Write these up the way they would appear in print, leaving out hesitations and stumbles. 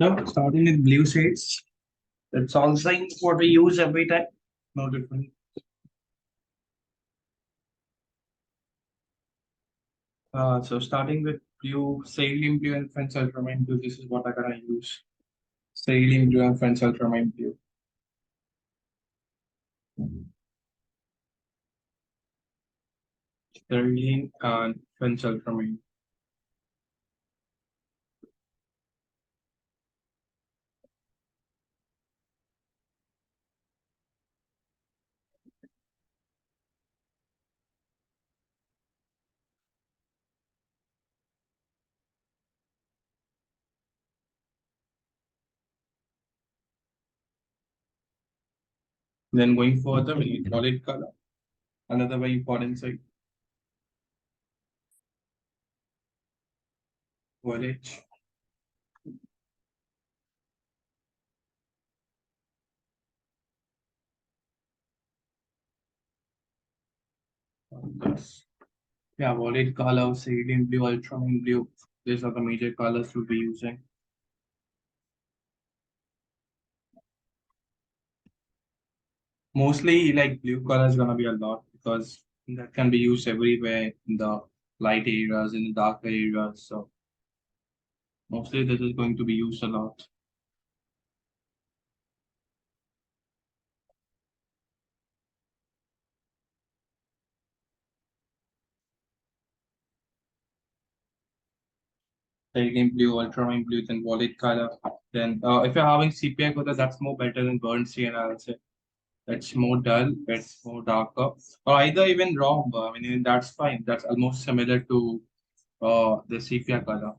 So starting with blue shades, it's also what we use every time. No different. So starting with blue, Saline blue and French ultramarine blue. This is what I'm gonna use. Saline blue and French ultramarine blue. Saline and French ultramarine. Then going further, we need violet color. Another very important side. Violet. This. Yeah, violet color, Saline blue, ultramarine blue. These are the major colors we'll be using. Mostly like blue color is gonna be a lot because that can be used everywhere in the light areas, in the dark areas. So mostly this is going to be used a lot. Again, blue, ultramarine blue, then violet color. Then if you're having CPI color, that's more better than burnt sienna, I'll say. It's more dull, it's more darker. Or either even raw umber. I mean, even that's fine. That's almost similar to the sepia color.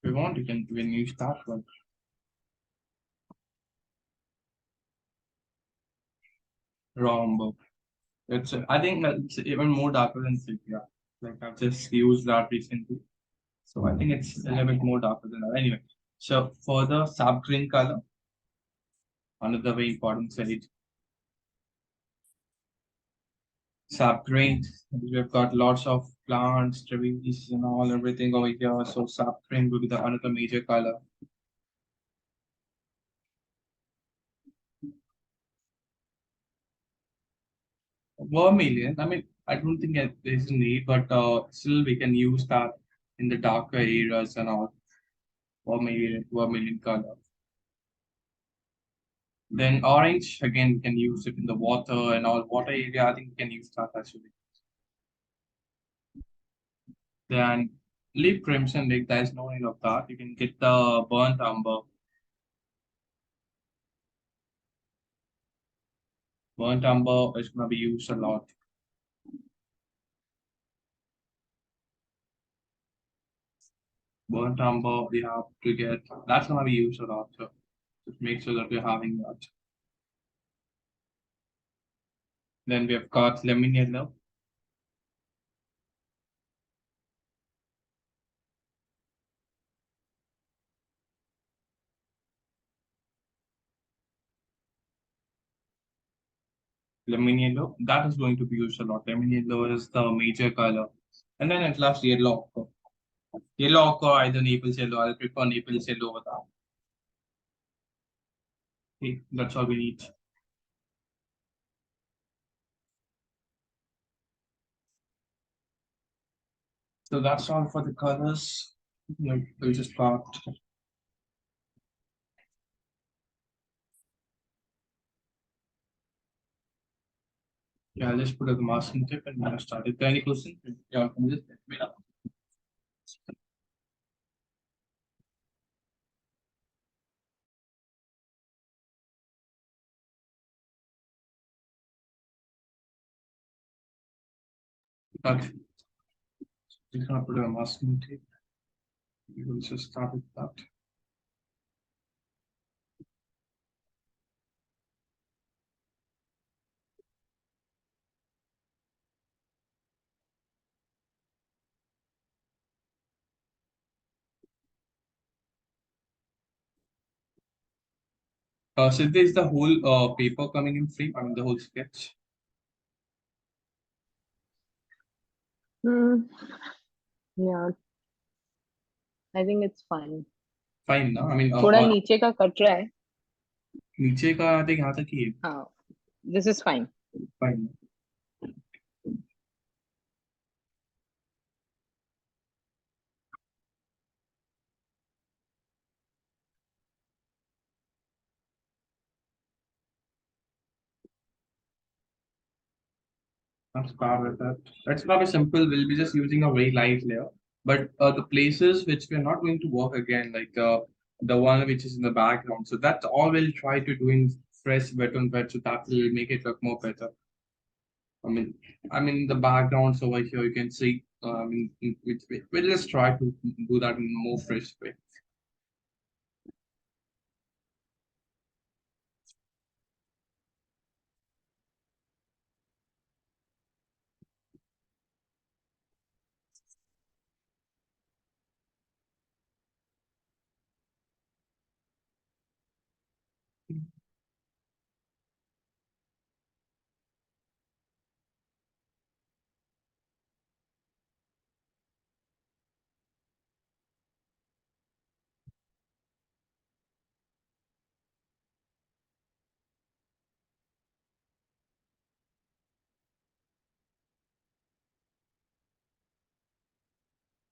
If you want, you can even use that one. Raw umber. It's I think it's even more darker than sepia. Like I've just used that recently. So I think it's a little bit more darker than that. Anyway, so for the sap green color, another very important shade. Sap green, we've got lots of plants, trees, and all everything over here. So sap green will be the another major color. Vermilion, I mean, I don't think there's a need, but still we can use that in the darker areas and all. Vermilion color. Then orange, again, we can use it in the water and all water area. I think we can use that actually. Then leaf crimson, like there's no need of that. You can get the burnt umber. Burnt umber is gonna be used a lot. Burnt umber we have to get. That's gonna be used a lot. So just make sure that we're having that. Then we have got lemon yellow. Lemon yellow, that is going to be used a lot. Lemon yellow is the major color. And then at last, yellow ochre. Yellow ochre, either Naples yellow. I'll prefer Naples yellow over that. Okay, that's all we need. So that's all for the colors. We'll just start. Yeah, I'll just put the masking tip and we'll start. If there are any questions, you can just let me know. Okay. We're gonna put a masking tape. We will just start with that. So there's the whole paper coming in frame. I mean the whole sketch. Hmm. Yeah, I think it's fine. Fine, no? I mean थोड़ा नीचे का cut रहा है. नीचे का I think यहाँ तक ही है. हाँ, this is fine. Fine. Let's start with that. Let's not be simple. We'll be just using a very light layer. But the places which we're not going to work again, like the one which is in the background. So that's all we'll try to do in fresh wet on wet. So that will make it look more better. I mean, the backgrounds over here, you can see. We'll just try to do that in a more fresh way.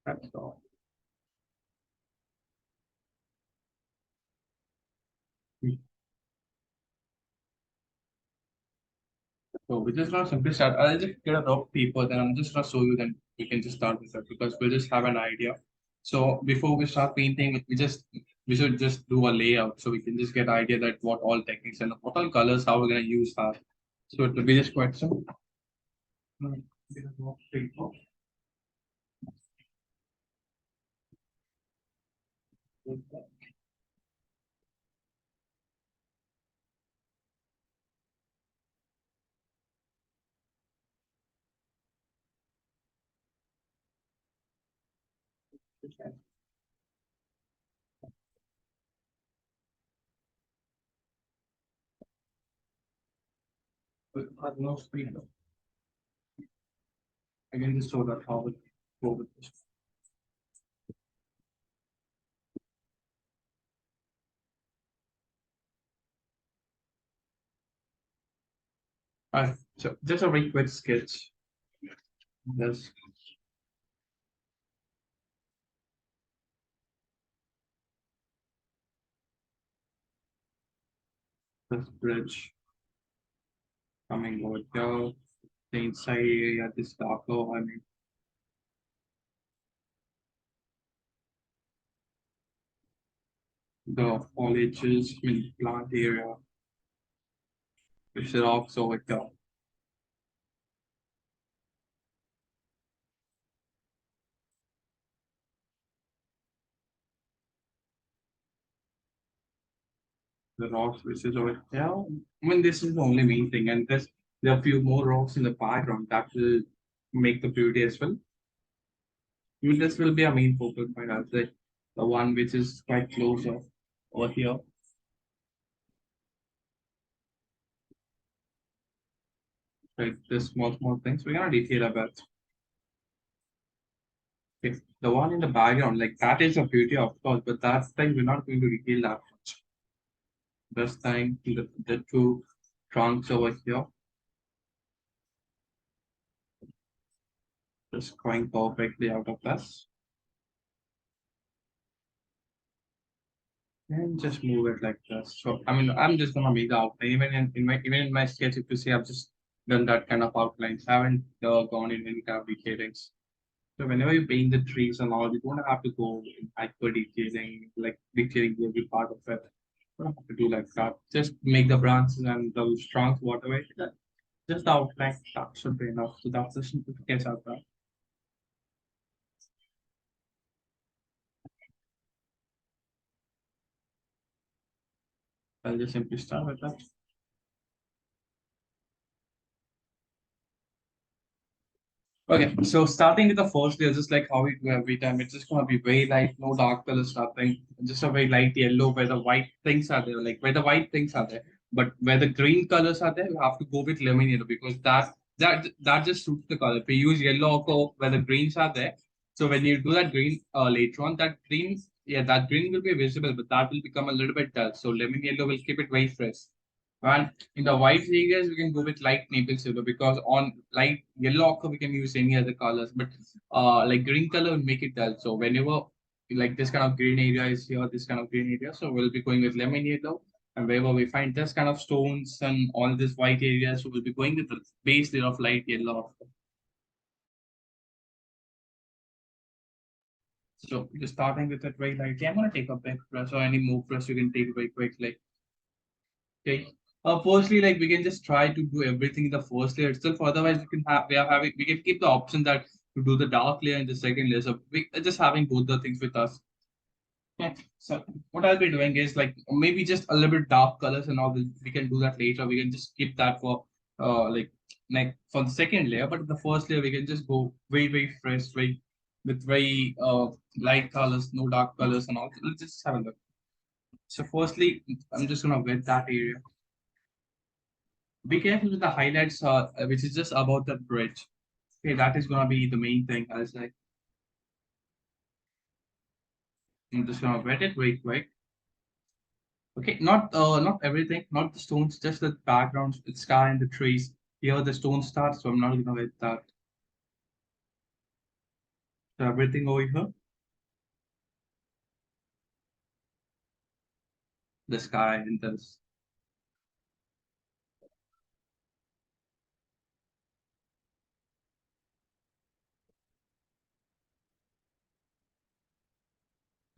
That's all. So we're just gonna simply start. I'll just get a rough paper, then I'm just gonna show you. Then we can just start with that because we'll just have an idea. So before we start painting, we should just do a layout so we can just get idea that what all techniques and what all colors how we're gonna use that. So it will be just quite simple. Get a rough paper. With a rough paper. I can just show that how it go with this. So just a very quick sketch. This bridge coming over here. The inside area, this darker. I mean, the foliages, I mean, plant area, which is also with the rocks, which is over here. I mean, this is the only main thing, and there are a few more rocks in the background that will make the beauty as well. This will be a main focal point. I'll say the one which is quite closer over here. Right, this small things. We're gonna detail a bit. Okay. The one in the background, like that is a beauty, of course, but that time we're not going to detail that much. This time the two trunks over here, just going perfectly out of this. And just move it like this. So I mean, I'm just gonna make the outline. Even in my sketch, if you see, I've just done that kind of outlines. I haven't gone in any kind of detailings. So whenever you paint the trees and all, you don't have to go in hyper detailing, like detailing every part of it. You don't have to do like that. Just make the branches and the trunks, whatever. Just the outline, that should be enough. So that's the simple sketch out there. I'll just simply start with that. Okay, so starting with the first layer, just like how we do every time, it's just gonna be very light, no dark colors, nothing. Just a very light yellow where the white things are there, like where the white things are there. But where the green colors are there, you have to go with lemon yellow because that just suits the color. If you use yellow ochre where the greens are there, so when you do that green later on, that green, yeah, that green will be visible, but that will become a little bit dull. So lemon yellow will keep it very fresh. And in the white areas, we can go with light maple silver because on light yellow ochre, we can use any other colors. But like green color will make it dull. So whenever like this kind of green area is here, this kind of green area, so we'll be going with lemon yellow. And wherever we find this kind of stones and all this white areas, so we'll be going with the base layer of light yellow ochre. So just starting with that very lightly. I'm gonna take a big brush or any more brush you can take very quickly. Okay. Firstly, like we can just try to do everything in the first layer itself. Otherwise, we can keep the option that to do the dark layer in the second layer. So we are just having both the things with us. Yeah. So what I'll be doing is like maybe just a little bit dark colors and all. We can do that later. We can just keep that for like for the second layer. But the first layer we can just go very fresh, very with very light colors, no dark colors and all. Let's just have a look. So firstly, I'm just gonna wet that area. Be careful with the highlights, which is just about the bridge. Okay, that is gonna be the main thing. I was like, I'm just gonna wet it very quick. Okay, not everything, not the stones, just the backgrounds, the sky and the trees. Here the stone starts, so I'm not gonna wet that. So everything over here, the sky and this.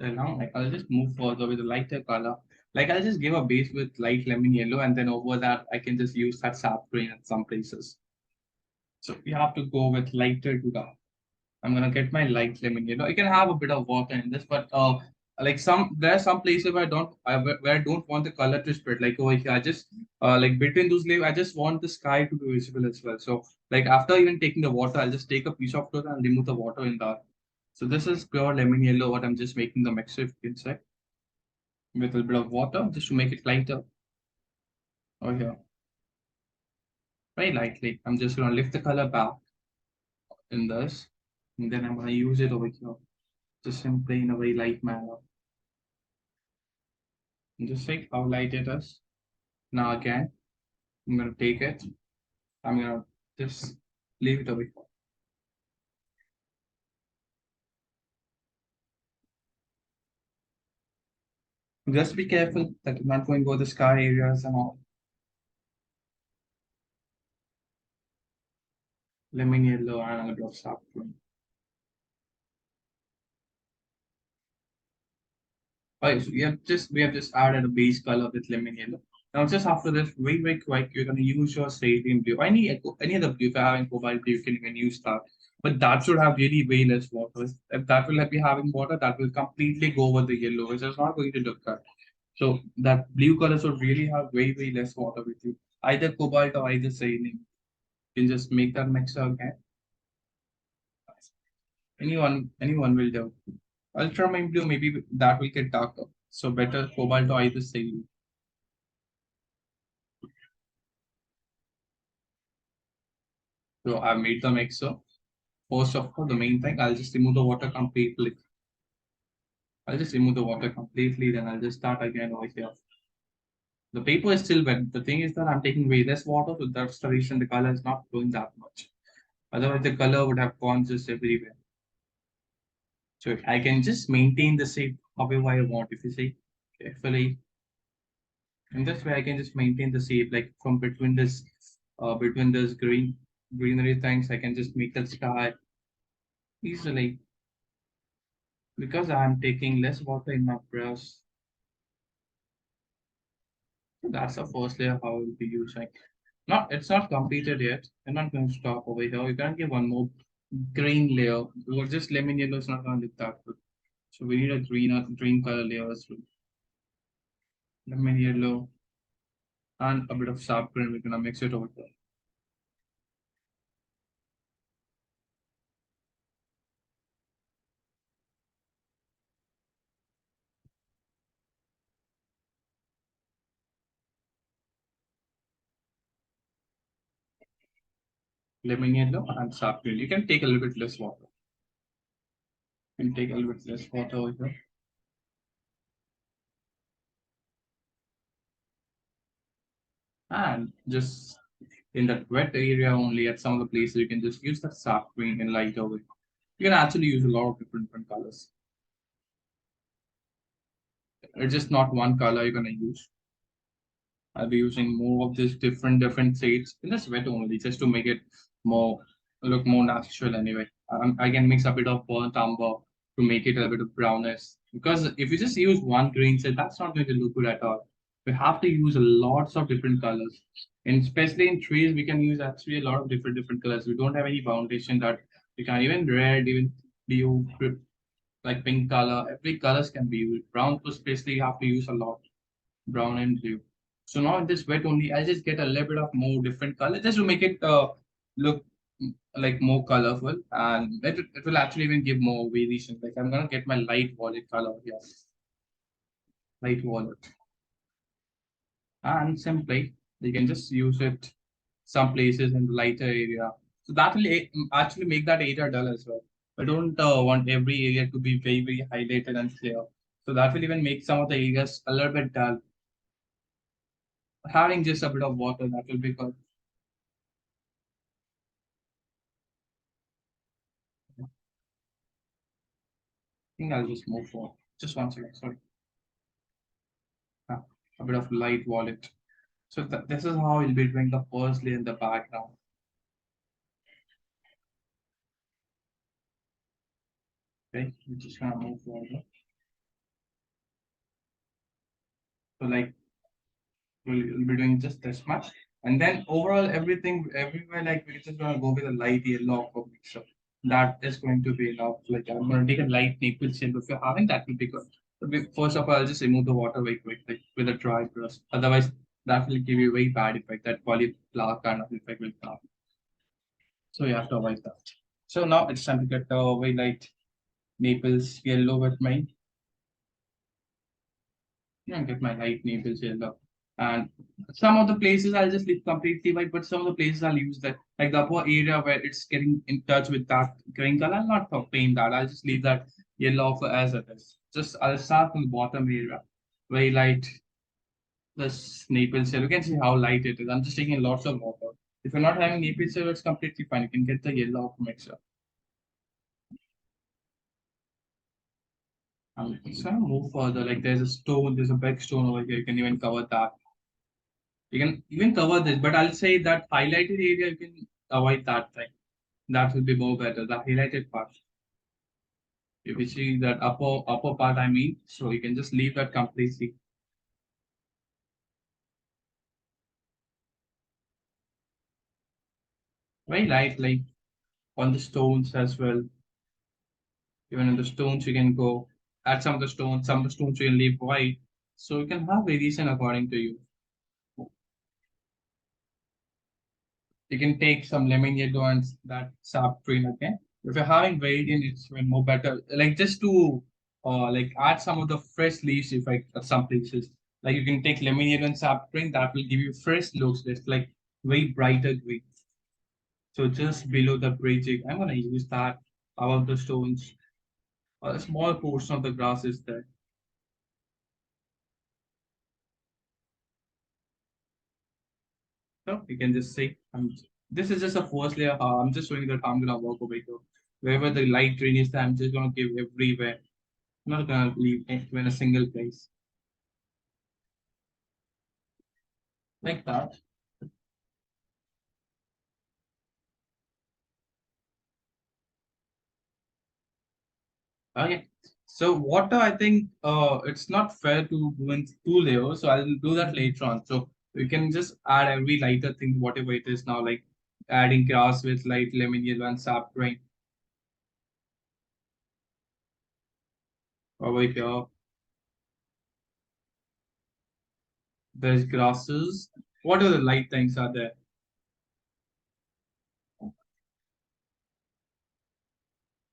And now, like I'll just move further with a lighter color. Like I'll just give a base with light lemon yellow, and then over that I can just use that sap green at some places. So you have to go with lighter to dark. I'm gonna get my light lemon. You can have a bit of water in this, but like there are some places where I don't want the color to spread. Like over here, I just like between those layers, I just want the sky to be visible as well. So like after even taking the water, I'll just take a piece of cloth and remove the water in that. So this is pure lemon yellow. What I'm just making the mixture if you can say with a little bit of water just to make it lighter. Over here, very lightly. I'm just gonna lift the color back in this, and then I'm gonna use it over here, just simply in a very light manner. Just see how light it is. Now again, I'm gonna take it. I'm gonna just leave it away. Just be careful that you're not going over the sky areas and all. Lemon yellow and a little of saffron. Okay, so we have just added a base color with lemon yellow. Now just after this, very quick, you're gonna use your Serene blue. Any other blue, if you're having cobalt blue, you can even use that. But that should have really way less water. If that will be having water, that will completely go over the yellow, which is not going to look good. So that blue color should really have way less water with you. Either cobalt or either Serene. You can just make that mixer again. Anyone will do. Ultramarine blue, maybe that will get darker. So better cobalt or either Serene. So I've made the mixer. First of all, the main thing, I'll just remove the water completely. I'll just remove the water completely, then I'll just start again over here. The paper is still wet. The thing is that I'm taking way less water, so that's the reason the color is not going that much. Otherwise, the color would have gone just everywhere. So I can just maintain the shape however I want. If you see carefully, in this way, I can just maintain the shape like from between this greenery things. I can just make that sky easily because I'm taking less water in my brush. So that's the first layer how we'll be using. It's not completed yet. I'm not going to stop over here. You can give one more green layer. Or just lemon yellow is not going to look that good. So we need a green color layer as well. Lemon yellow and a bit of sharp green. We're gonna mix it over there. lemon yellow and sap green. You can take a little bit less water. You can take a little bit less water over here. And just in that wet area only at some of the places, you can just use that sap green in lighter way. You can actually use a lot of different colors. It's just not one color you're gonna use. I'll be using more of this different shades in this wet only, just to make it more look more natural anyway. I can mix a bit of burnt umber to make it a bit of brownness. Because if you just use one green shade, that's not going to look good at all. We have to use lots of different colors. And especially in trees, we can use actually a lot of different colors. We don't have any foundation that we can even red, even blue, like pink color. Every colors can be used. Brown, especially, you have to use a lot brown and blue. So now in this wet only, I just get a little bit of more different color just to make it look like more colorful, and it will actually even give more variation. Like I'm gonna get my light violet color here, light violet, and simply you can just use it some places in the lighter area. So that will actually make that area dull as well. I don't want every area to be very highlighted and clear. So that will even make some of the areas a little bit dull. Having just a bit of water, that will be good. Think I'll just move forward. Just one second, sorry. Ah, a bit of light wallet. So this is how we'll be doing the first layer in the background. Okay, we're just gonna move forward. So like we'll be doing just this much. And then overall everything everywhere like we're just gonna go with a light yellow or mixture. That is going to be enough. Like I'm gonna take a light maple syrup. If you're having that will be good. First of all, I'll just remove the water very quickly with a dry brush. Otherwise, that will give you a very bad effect. That cauliflower kind of effect will come. So you have to avoid that. So now it's time to get the very light Naples yellow with my get my light Naples yellow. And some of the places I'll just leave completely white, but some of the places I'll use that like the upper area where it's getting in touch with that green color. I'll not paint that. I'll just leave that yellow for as it is. Just I'll start from the bottom area, very light. This Naples yellow. You can see how light it is. I'm just taking lots of water. If you're not having Naples yellow, it's completely fine. You can get the yellow mixer. It's gonna move further. Like there's a stone, there's a big stone over here. You can even cover that. You can even cover this, but I'll say that highlighted area you can avoid that thing. That will be more better. The highlighted part. If you see that upper part, I mean, so you can just leave that completely. Very light, like on the stones as well. Even on the stones, you can go add some of the stones. Some of the stones you can leave white. So you can have variation according to you. You can take some lemon yellow and that sap green, okay? If you're having variant, it's even more better. Like just to like add some of the fresh leaves effect at some places. Like you can take lemon yellow and sap green, that will give you fresh looks. It's like very brighter green. So just below the bridging, I'm gonna use that above the stones. A small portion of the grass is there. So you can just see. This is just a first layer. I'm just showing that I'm gonna work over here. Wherever the light green is, I'm just gonna give everywhere. I'm not gonna leave it in a single place like that. Okay. So water, I think it's not fair to do in two layers. So I'll do that later on. So we can just add every lighter thing, whatever it is now, like adding grass with light lemon yellow and sap green over here. There's grasses. What are the light things are there?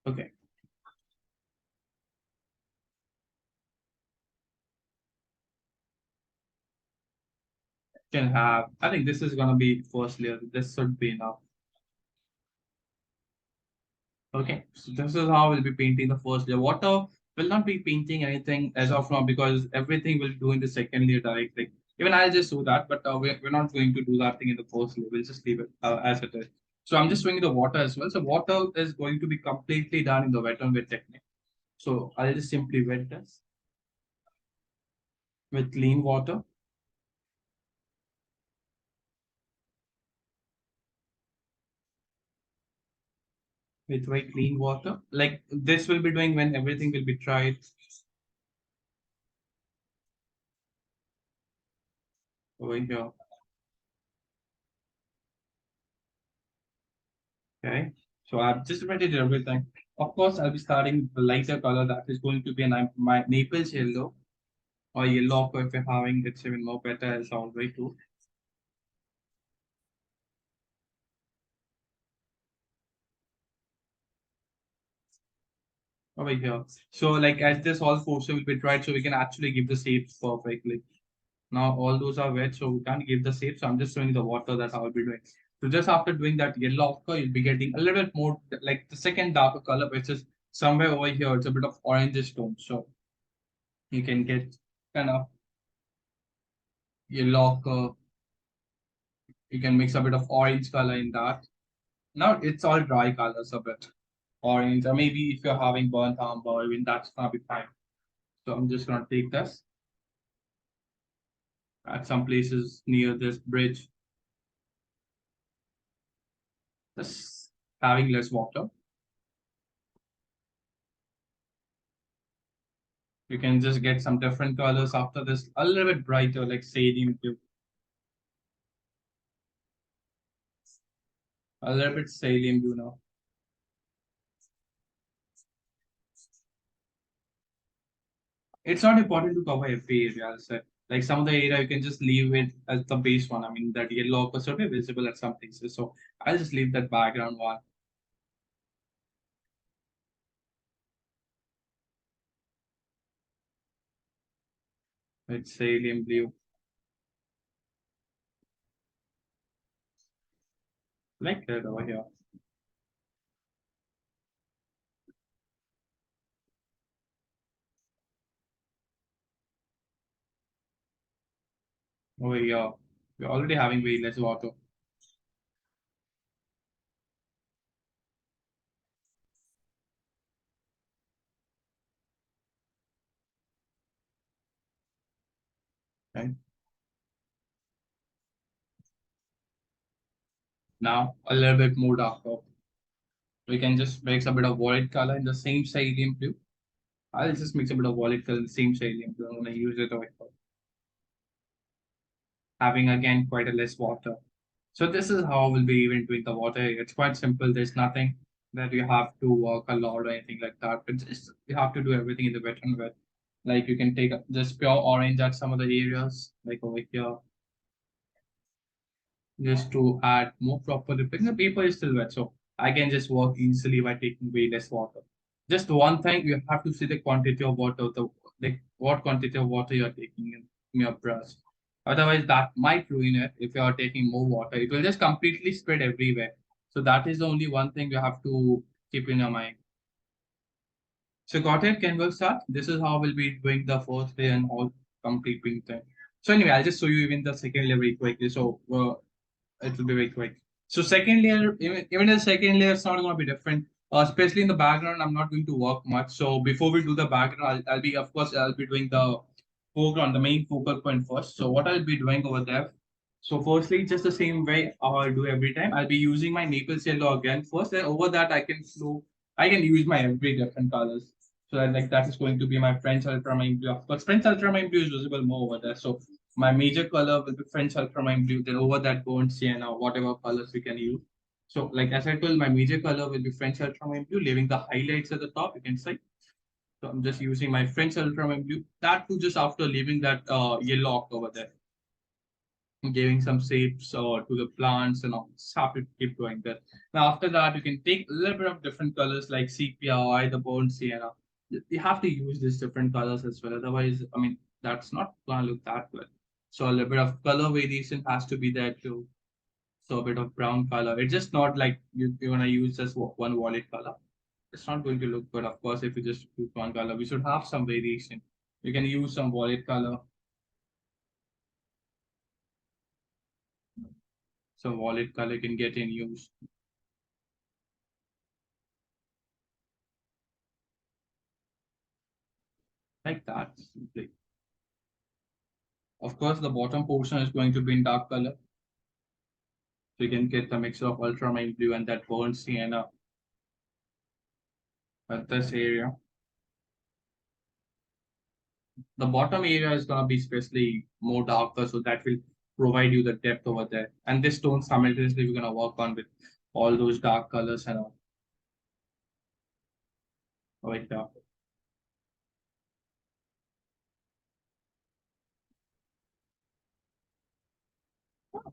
Okay. Can have. I think this is gonna be first layer. This should be enough. Okay, so this is how we'll be painting the first layer. Water will not be painting anything as of now because everything will do in the second layer directly. Even I'll just do that, but we're not going to do that thing in the first layer. We'll just leave it as it is. So I'm just doing the water as well. So water is going to be completely done in the wet on wet technique. So I'll just simply wet this with clean water. With very clean water. Like this will be doing when everything will be dried. Over here. Okay. So I've just ready everything. Of course, I'll be starting with the lighter color that is going to be my Naples yellow or yellow ochre if you're having it's even more better as always too. Over here. So like as this all portion will be dried, so we can actually give the shapes perfectly. Now all those are wet, so we can't give the shape. So I'm just showing the water that I will be doing. So just after doing that yellow ochre, you'll be getting a little bit more like the second darker color, which is somewhere over here. It's a bit of orangish tone. So you can get kind of yellow ochre. You can mix a bit of orange color in that. Now it's all dry colors a bit. Orange, or maybe if you're having burnt umber, even that's gonna be fine. So I'm just gonna take this at some places near this bridge, just having less water. You can just get some different colors after this, a little bit brighter, like sodium blue, a little bit sodium blue now. It's not important to cover every area, I'll say. Like some of the area, you can just leave it as the base one. I mean, that yellow ochre should be visible at some places. So I'll just leave that background one. It's sodium blue, like that over here. Over here, we're already having way less water. Right? Now a little bit more darker. We can just mix a bit of violet color in the same sodium blue. I'll just mix a bit of violet color in the same sodium blue. I'm gonna use it over here. Having again quite a less water. So this is how we'll be even doing the water. It's quite simple. There's nothing that you have to work a lot or anything like that. But just you have to do everything in the wet and wet. Like you can take just pure orange at some of the areas, like over here, just to add more proper rippling. The paper is still wet, so I can just work easily by taking way less water. Just one thing, you have to see the quantity of water, the like what quantity of water you are taking in your brush. Otherwise, that might ruin it if you are taking more water. It will just completely spread everywhere. So that is the only one thing you have to keep in your mind. So got it? Can we start? This is how we'll be doing the first day and all complete thing. So anyway, I'll just show you even the second layer very quickly. So it will be very quick. So second layer, even the second layer is not going to be different. Especially in the background, I'm not going to work much. So before we do the background, I'll be, of course, I'll be doing the foreground, the main focal point first. So what I'll be doing over there. So firstly, just the same way I'll do every time. I'll be using my Naples yellow again first. Then over that, I can use my every different colors. So that, like that is going to be my French ultramarine blue. Of course, French ultramarine blue is visible more over there. So my major color will be French ultramarine blue. Then over that burnt sienna, whatever colors we can use. So like as I told, my major color will be French ultramarine blue, leaving the highlights at the top. You can see. So I'm just using my French ultramarine blue. That too, just after leaving that yellow ochre over there, giving some shapes to the plants and all. Just have to keep doing that. Now after that, you can take a little bit of different colors like sepia or either burnt sienna. You have to use these different colors as well. Otherwise, I mean, that's not gonna look that good. So a little bit of color variation has to be there too. So a bit of brown color. It's just not like you're gonna use just one wallet color. It's not going to look good, of course, if you just put one color. We should have some variation. You can use some wallet color. Some wallet color can get in use. Like that. Of course, the bottom portion is going to be in dark color. So you can get the mixture of ultramarine blue and that burnt sienna at this area. The bottom area is going to be especially more darker, so that will provide you the depth over there. And this tone simultaneously we're going to work on with all those dark colors and all. Like that.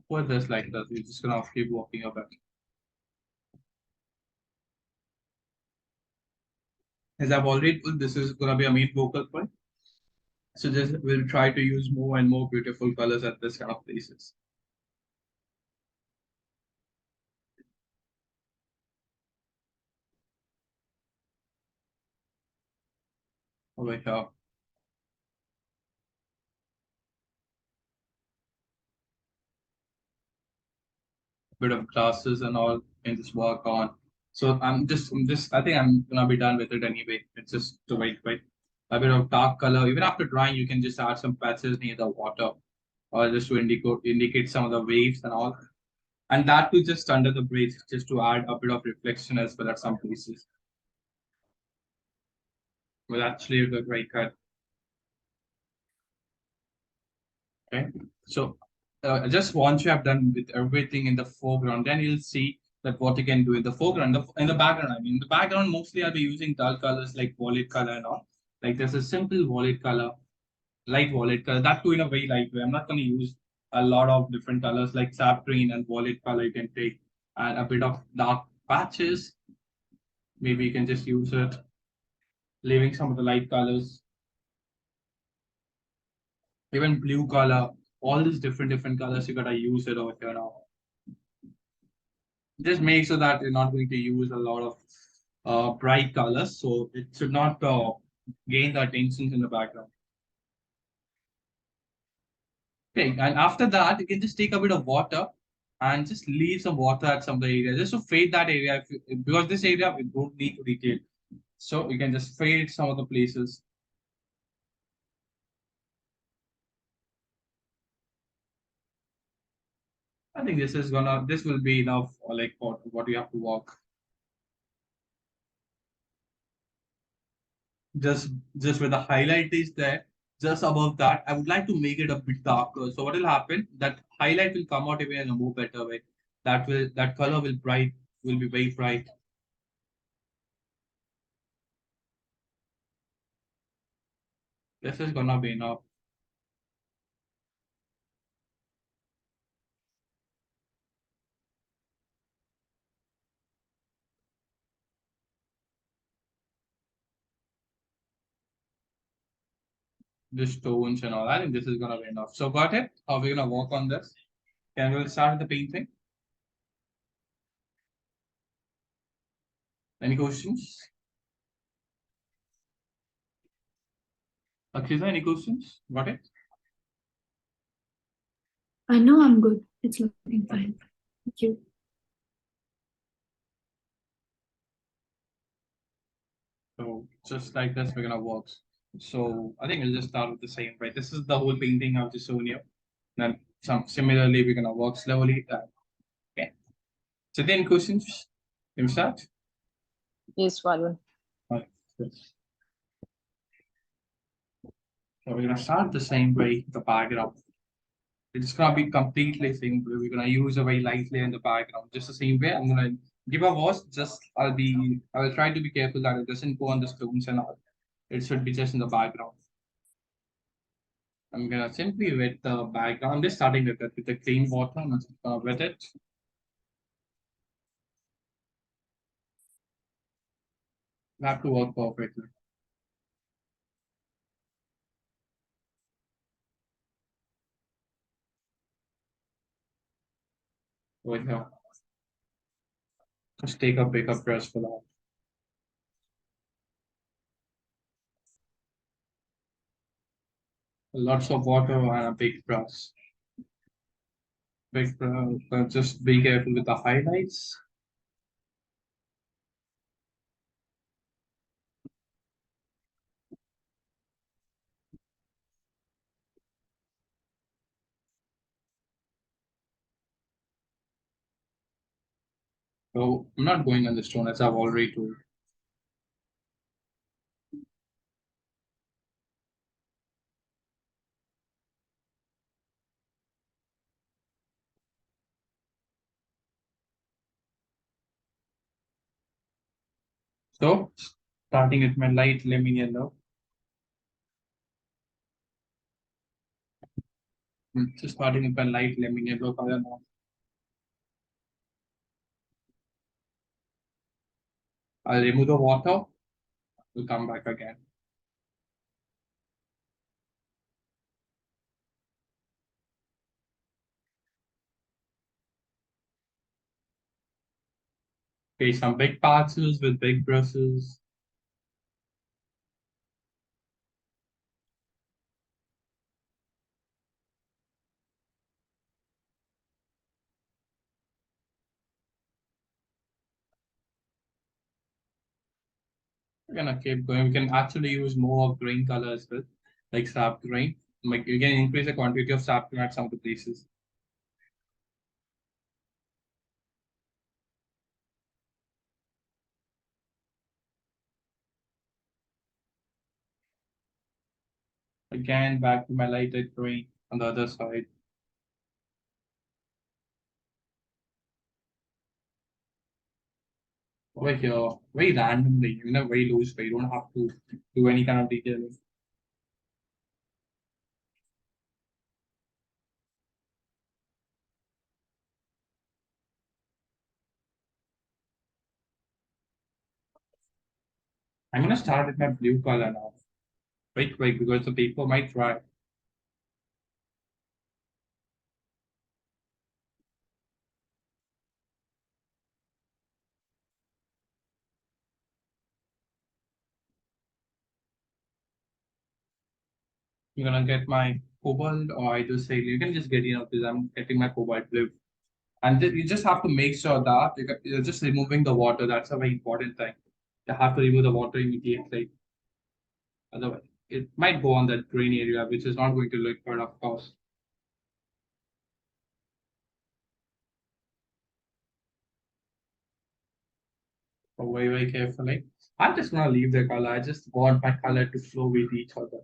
For this like that, we're just going to keep working a bit. As I've already told, this is going to be a main focal point. So just we'll try to use more and more beautiful colors at this kind of places. Over here. Bit of classes and all in this work on. So I think I'm gonna be done with it anyway. It's just to wait. A bit of dark color. Even after drying, you can just add some patches near the water or just to indicate some of the waves and all. And that too just under the bridge, just to add a bit of reflection as well at some places. Well, actually a great cut. Okay. So just once you have done with everything in the foreground, then you'll see that what you can do in the foreground, in the background. I mean, in the background, mostly I'll be using dull colors like wallet color and all. Like there's a simple wallet color, light wallet color, that too in a very light way. I'm not going to use a lot of different colors like sap green and wallet color you can take, and a bit of dark patches. Maybe you can just use it, leaving some of the light colors, even blue color, all these different colors you gotta use it over here now. Just make sure that you're not going to use a lot of bright colors, so it should not gain the attention in the background. Okay, and after that, you can just take a bit of water and just leave some water at some of the area, just to fade that area. Because this area we don't need to detail, so you can just fade some of the places. I think this will be enough, like for what you have to work. just just where the highlight is there, just above that, I would like to make it a bit darker. So what will happen? That highlight will come out even in a more better way. That color will be very bright. This is gonna be enough. This tones and all. I think this is gonna be enough. So got it? How we're gonna work on this? Can we start with the painting? Any questions? Akhiza, any questions? Got it? I know I'm good. It's looking fine. Thank you. So just like this, we're gonna work. So I think we'll just start with the same way. This is the whole painting I've just shown you. Then similarly, we're gonna work slowly. Okay. So then questions? Can we start? Yes, Varun. Right. So we're gonna start the same way, the background. It's gonna be completely same way. We're gonna use a very light layer in the background, just the same way. I'm gonna give a wash. I will try to be careful that it doesn't go on the stones and all. It should be just in the background. I'm gonna simply wet the background. I'm just starting with it with the clean water. I'm just gonna wet it. Have to work perfectly. Over here. Just take a bigger brush for that. Lots of water and a big brush. Big brush, just be careful with the highlights. So I'm not going on the stone as I've already told. So starting with my light lemon yellow. Just starting with my light lemon yellow color now. I'll remove the water. We'll come back again. Okay, some big patches with big brushes. We're gonna keep going. We can actually use more green color as well, like sap green. Like you can increase the quantity of sap green at some of the places. Again, back to my lighter green on the other side. Over here, very randomly, very loose way. You don't have to do any kind of detailing. I'm gonna start with my blue color now. Very quick because the paper might dry. I'm gonna get my cobalt or either say you can just get because I'm getting my cobalt blue. And you just have to make sure that you're just removing the water. That's a very important thing. You have to remove the water immediately. Otherwise, it might go on that green area, which is not going to look good, of course. So very carefully. I'm just gonna leave the color. I just want my color to flow with each other.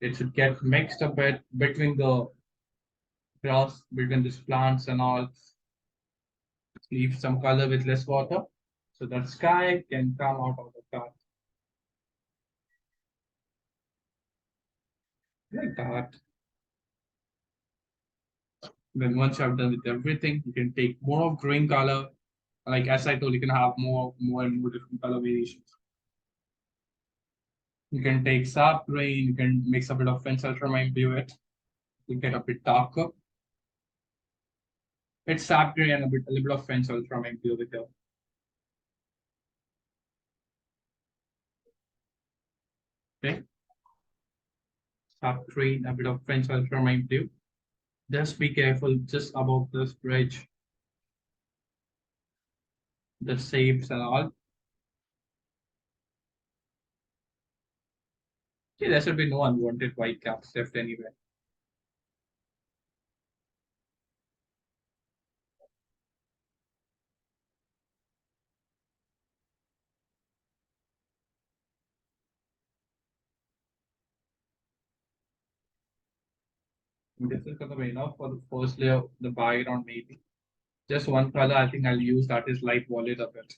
It should get mixed a bit between the grass, between these plants and all. Leave some color with less water, so that sky can come out of the car like that. Then once you have done with everything, you can take more of green color. Like as I told, you can have more and more different color variations. You can take sap green, you can mix a bit of fence ultramarine blue it. You get a bit darker. It's sap green and a little bit of fence ultramarine blue with it. Okay. Sap green, a bit of fence ultramarine blue. Just be careful just above this bridge, the shapes and all. Okay, there should be no unwanted white caps left anywhere. This is gonna be enough for the first layer, the background maybe. Just one color I think I'll use that is light violet a bit.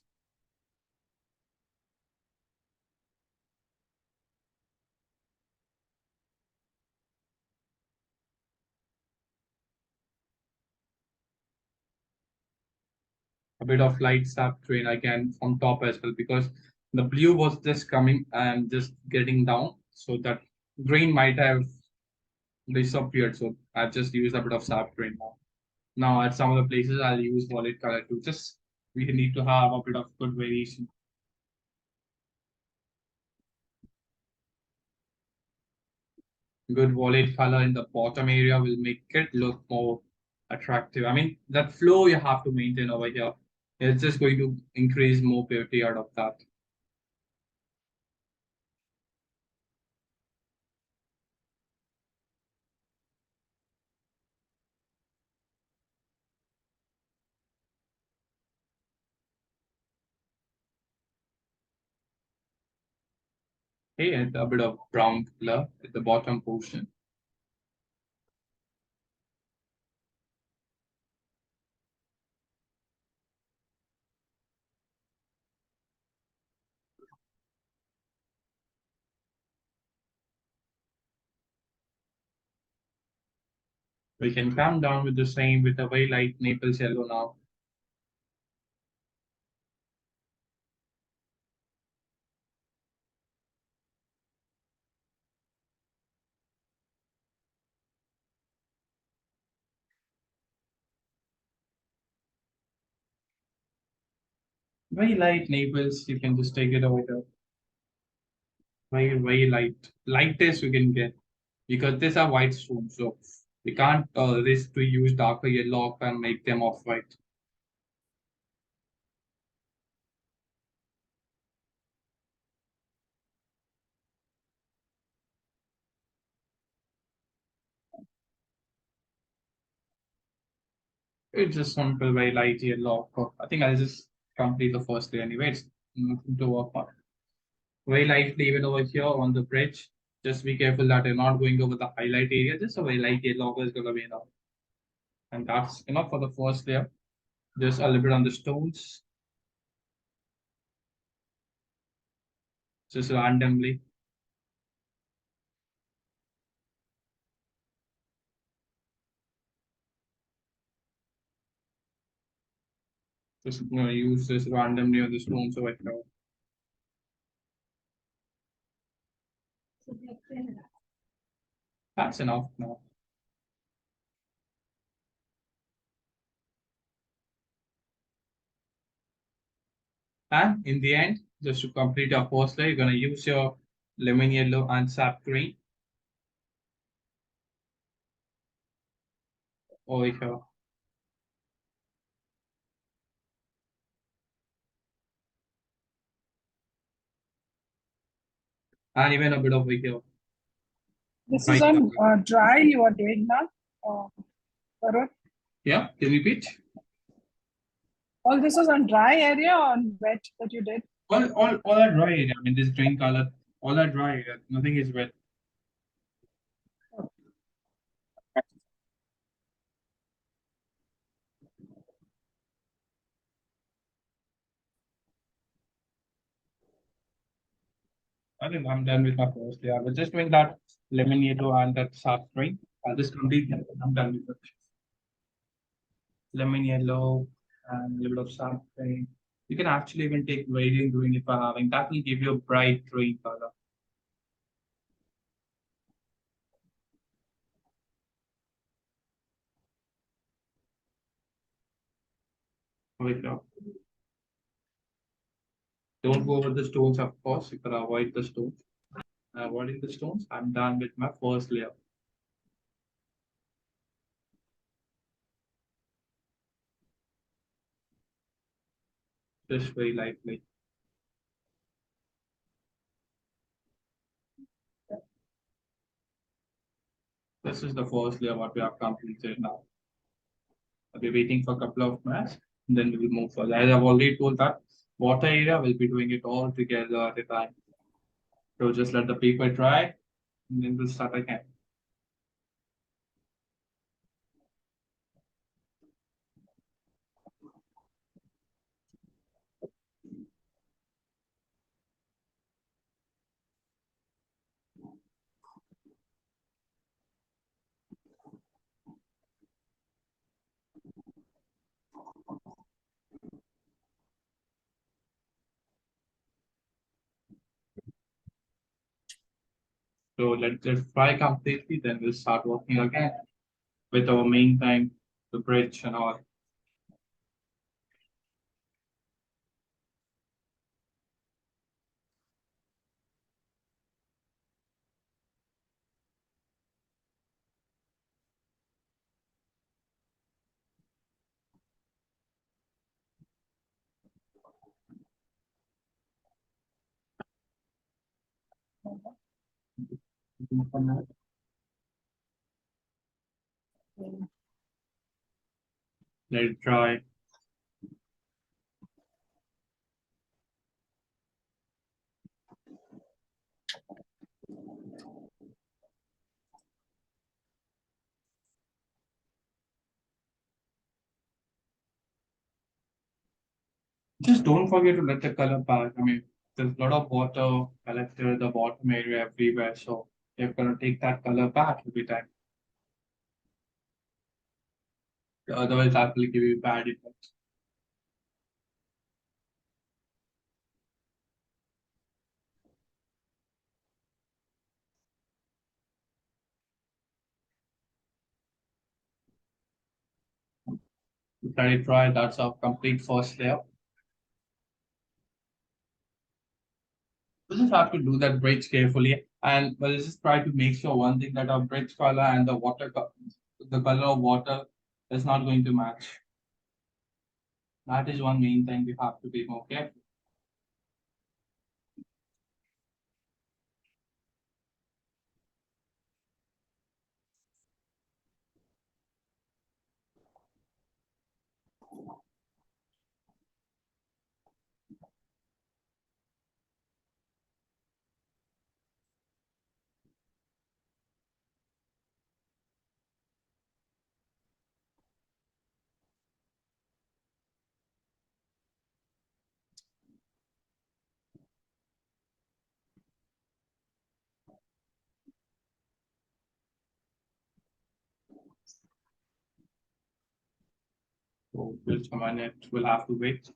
A bit of light sap green again from top as well because the blue was just coming and just getting down. So that green might have disappeared. So I've just used a bit of sap green now. Now at some of the places I'll use violet color too. Just we need to have a bit of good variation. Good wallet color in the bottom area will make it look more attractive. I mean, that flow you have to maintain over here. It's just going to increase more beauty out of that. Okay, and a bit of brown color at the bottom portion. We can come down with the same with a very light Naples yellow now. Very light Naples, you can just take it over here. Very, very light. Lightest you can get. Because these are white stones, so we can't risk to use darker yellow and make them off-white. It's just simple, very light yellow. I think I'll just complete the first day anyway. It's nothing to work on. Very lightly even over here on the bridge. Just be careful that you're not going over the highlight area. Just a very light yellow is gonna be enough. And that's enough for the first layer. Just a little bit on the stones. Just randomly. Just use this randomly on the stones over here. That's enough now. And in the end, just to complete your first layer, you're going to use your lemon yellow and sap green over here. And even a bit over here. This Right is on now. dry you are doing now, Varun? Yeah, can you repeat? All this is on dry area or on wet that you did? All are dry area. I mean, this green color, all are dry area. Nothing is wet. I think I'm done with my first layer. I was just doing that lemon yellow and that sap green. I'll just complete that. I'm done with it. Lemon yellow and a little bit of sap green. You can actually even take radiant green if you're having. That will give you a bright green color. Over here. Don't go over the stones, of course. You can avoid the stones. Avoiding the stones, I'm done with my first layer. Just very lightly. This is the first layer what we have completed now. I'll be waiting for a couple of minutes, and then we will move further. As I've already told that water area, we'll be doing it all together at a time. So just let the paper dry, and then we'll start again. So let it dry completely, then we'll start working again with our main thing, the bridge and all. Let it dry. Just don't forget to let the color back. I mean, there's a lot of water collected at the bottom area everywhere, so you're gonna take that color back every time. Otherwise, that will give you bad effects. Let it dry. That's our complete first layer. We just have to do that bridge carefully, and we'll just try to make sure one thing that our bridge color and the the color of water is not going to match. That is one main thing we have to be more careful. So just a minute, we'll have to wait.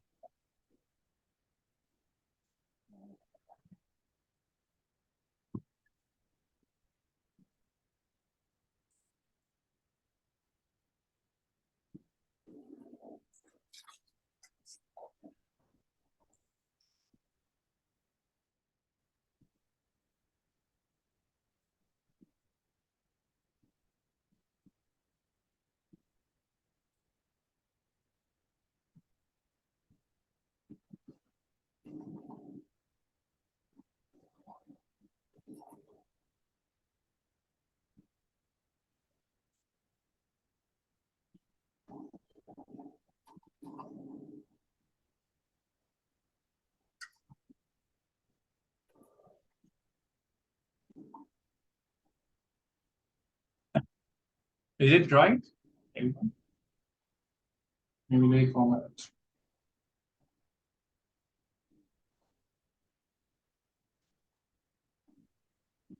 Is it dry? Maybe wait for a minute.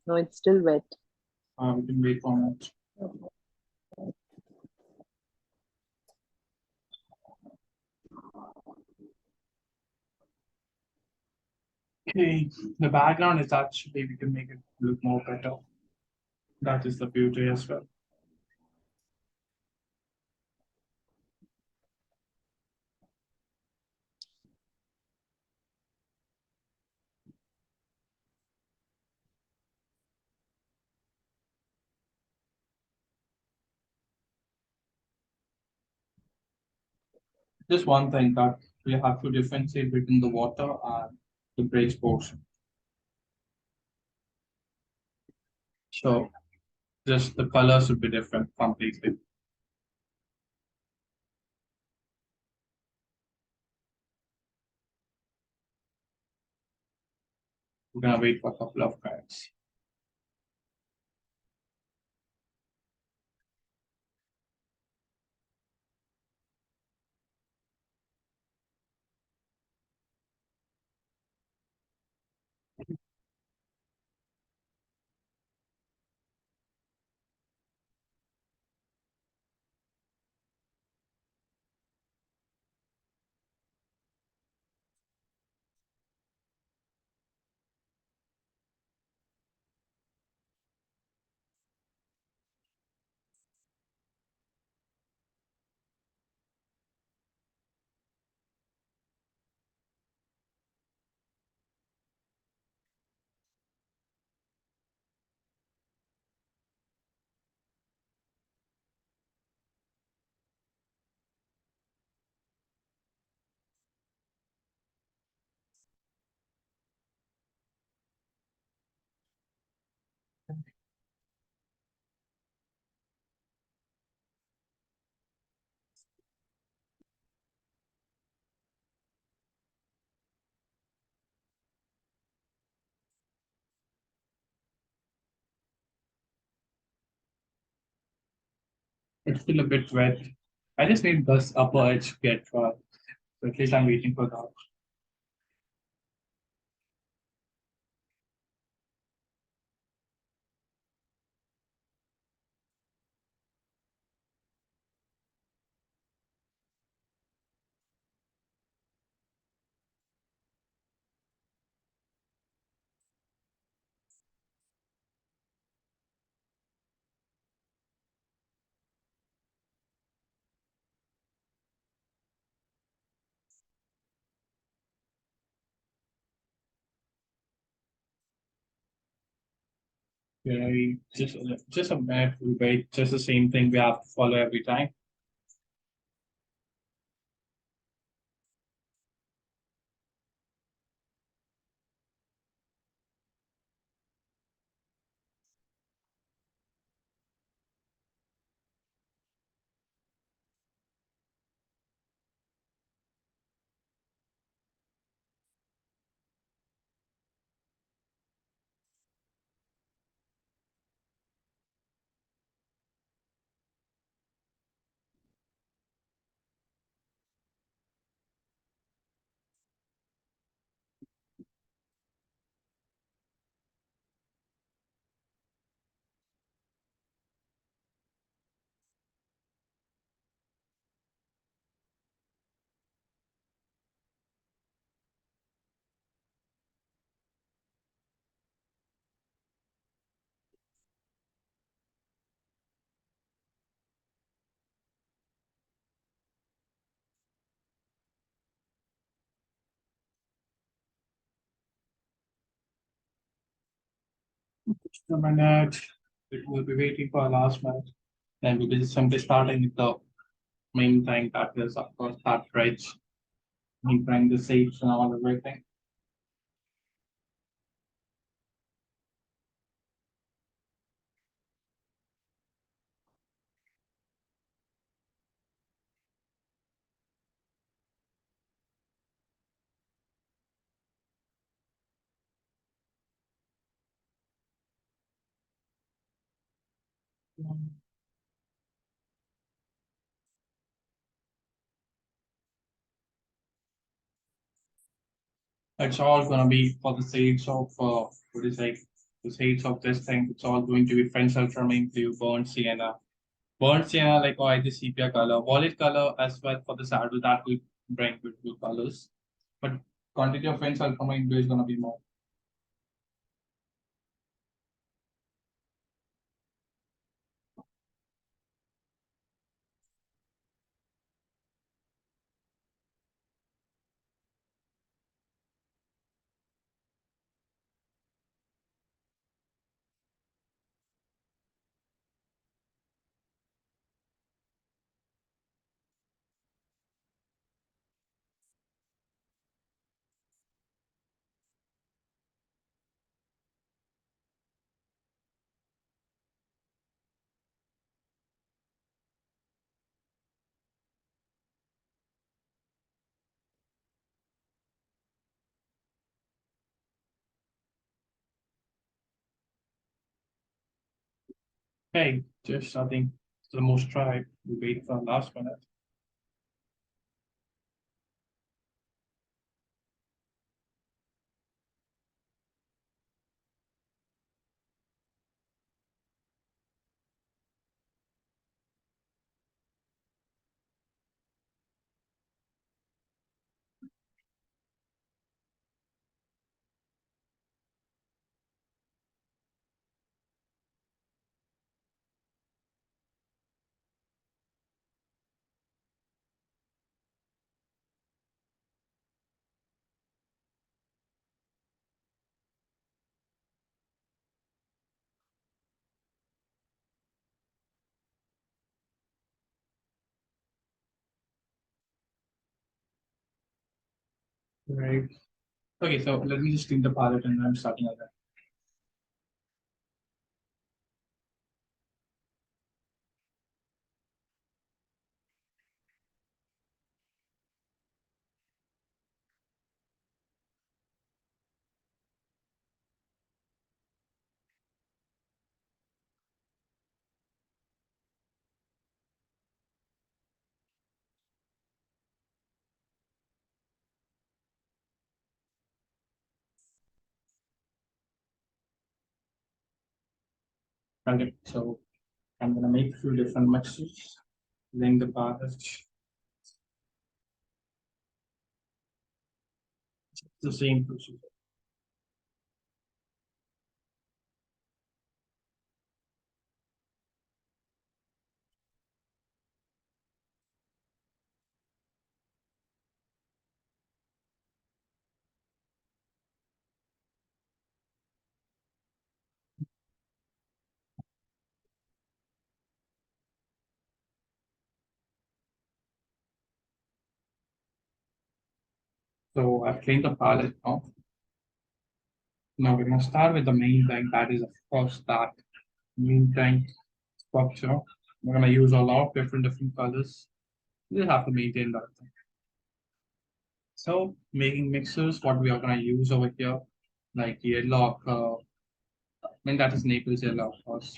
No, it's still wet. We can wait for a minute. Okay, the background is actually, we can make it look more better. That is the beauty as well. Just one thing that we have to differentiate between the water and the bridge portion. So just the color should be different completely. We're gonna wait for a couple of minutes. It's still a bit wet. I just need this upper edge to get dry. So at least I'm waiting for that. We just a minute, we wait, just the same thing we have to follow every time. Just a minute. It will be waiting for our last minute. Then we will just simply starting with the main thing that is of course that bridge. We bring the seats and all everything. It's all gonna be for the seats of what is like the seats of this thing. It's all going to be French ultramarine blue, burnt sienna. Burnt sienna like or either sepia color, wallet color as well for the saddle that will bring with blue colors. But quantity of French ultramarine blue is gonna be more. Hey, just I think the most try. We wait for last minute. Right. Okay, so let me just clean the palette and I'm starting again. Okay, so I'm gonna make a few different mixes, link the palette. The same procedure. So I've cleaned the palette now. Now we're gonna start with the main thing, that is of course that main thing structure. We're gonna use a lot of different colors. You just have to maintain that thing. So making mixers, what we are gonna use over here, like yellow, I mean that is Naples yellow, of course.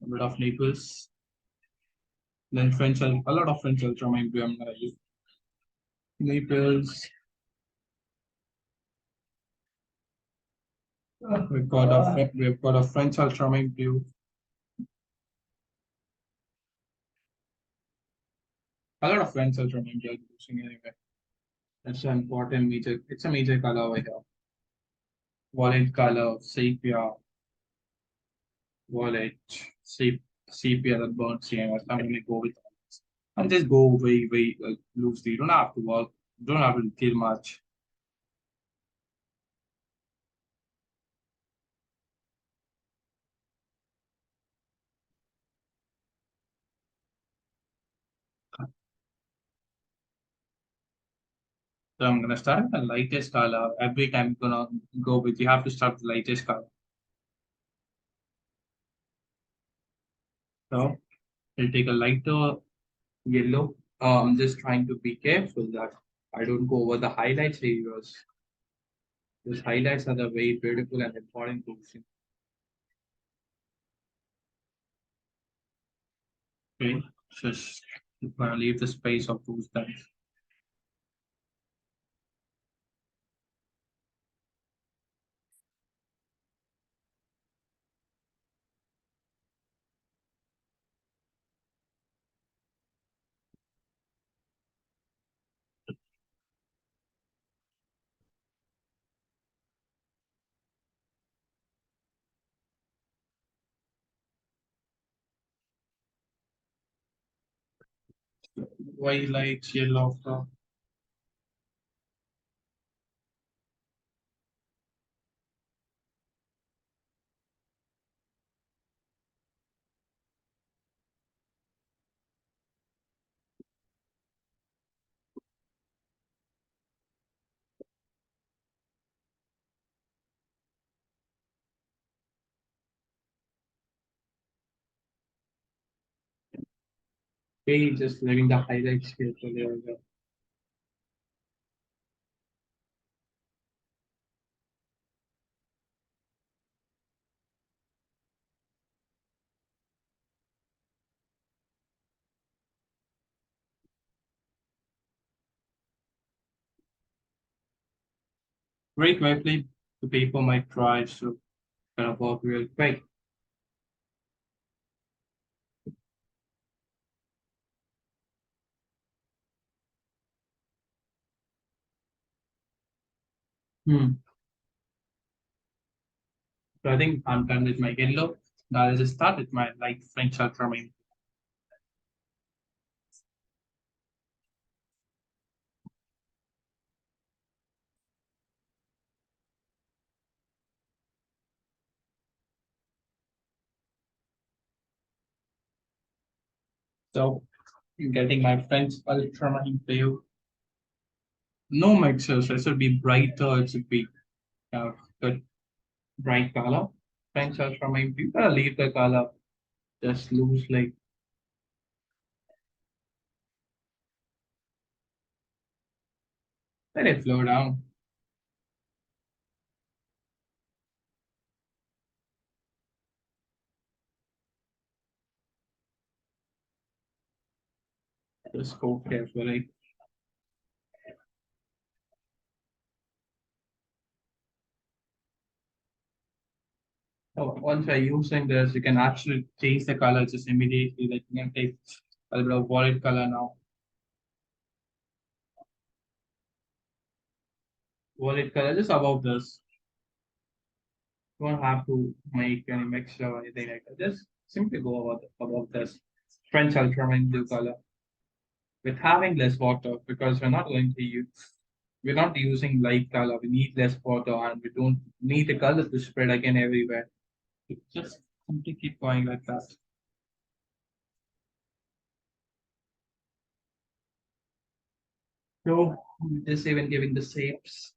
A bit of Naples. Then French, a lot of French ultramarine blue I'm gonna use. Naples. We've got a French ultramarine blue. A lot of French ultramarine blue using anyway. That's an important major. It's a major color over here. Wallet color, sepia, wallet, sepia, the burnt CMS. I'm gonna go with that. And just go very loosely. You don't have to work. You don't have to detail much. So I'm gonna start with the lightest color. Every time you're gonna go with, you have to start with the lightest color. So we'll take a lighter yellow. I'm just trying to be careful that I don't go over the highlights areas. Those highlights are the very beautiful and important portion. Okay, just gonna leave the space of those things. White lights, yellow. Okay, just leaving the highlights here. So there we go. Very quickly, the paper might dry, so gonna work real quick. So I think I'm done with my yellow. Now I'll just start with my light French ultramarine. So getting my French ultramarine blue. No mixers. It should be brighter. It should be good bright color. French ultramarine blue. Gotta leave the color just loosely. Let it flow down. Just go carefully. So once you're using this, you can actually change the color just immediately. Like you can take a little bit of violet color now. Violet color just above this. You don't have to make any mixture or anything like that. Just simply go above this French ultramarine blue color with having less water because we're not using light color. We need less water and we don't need the color to spread again everywhere. Just simply keep going like that. So just even giving the shapes.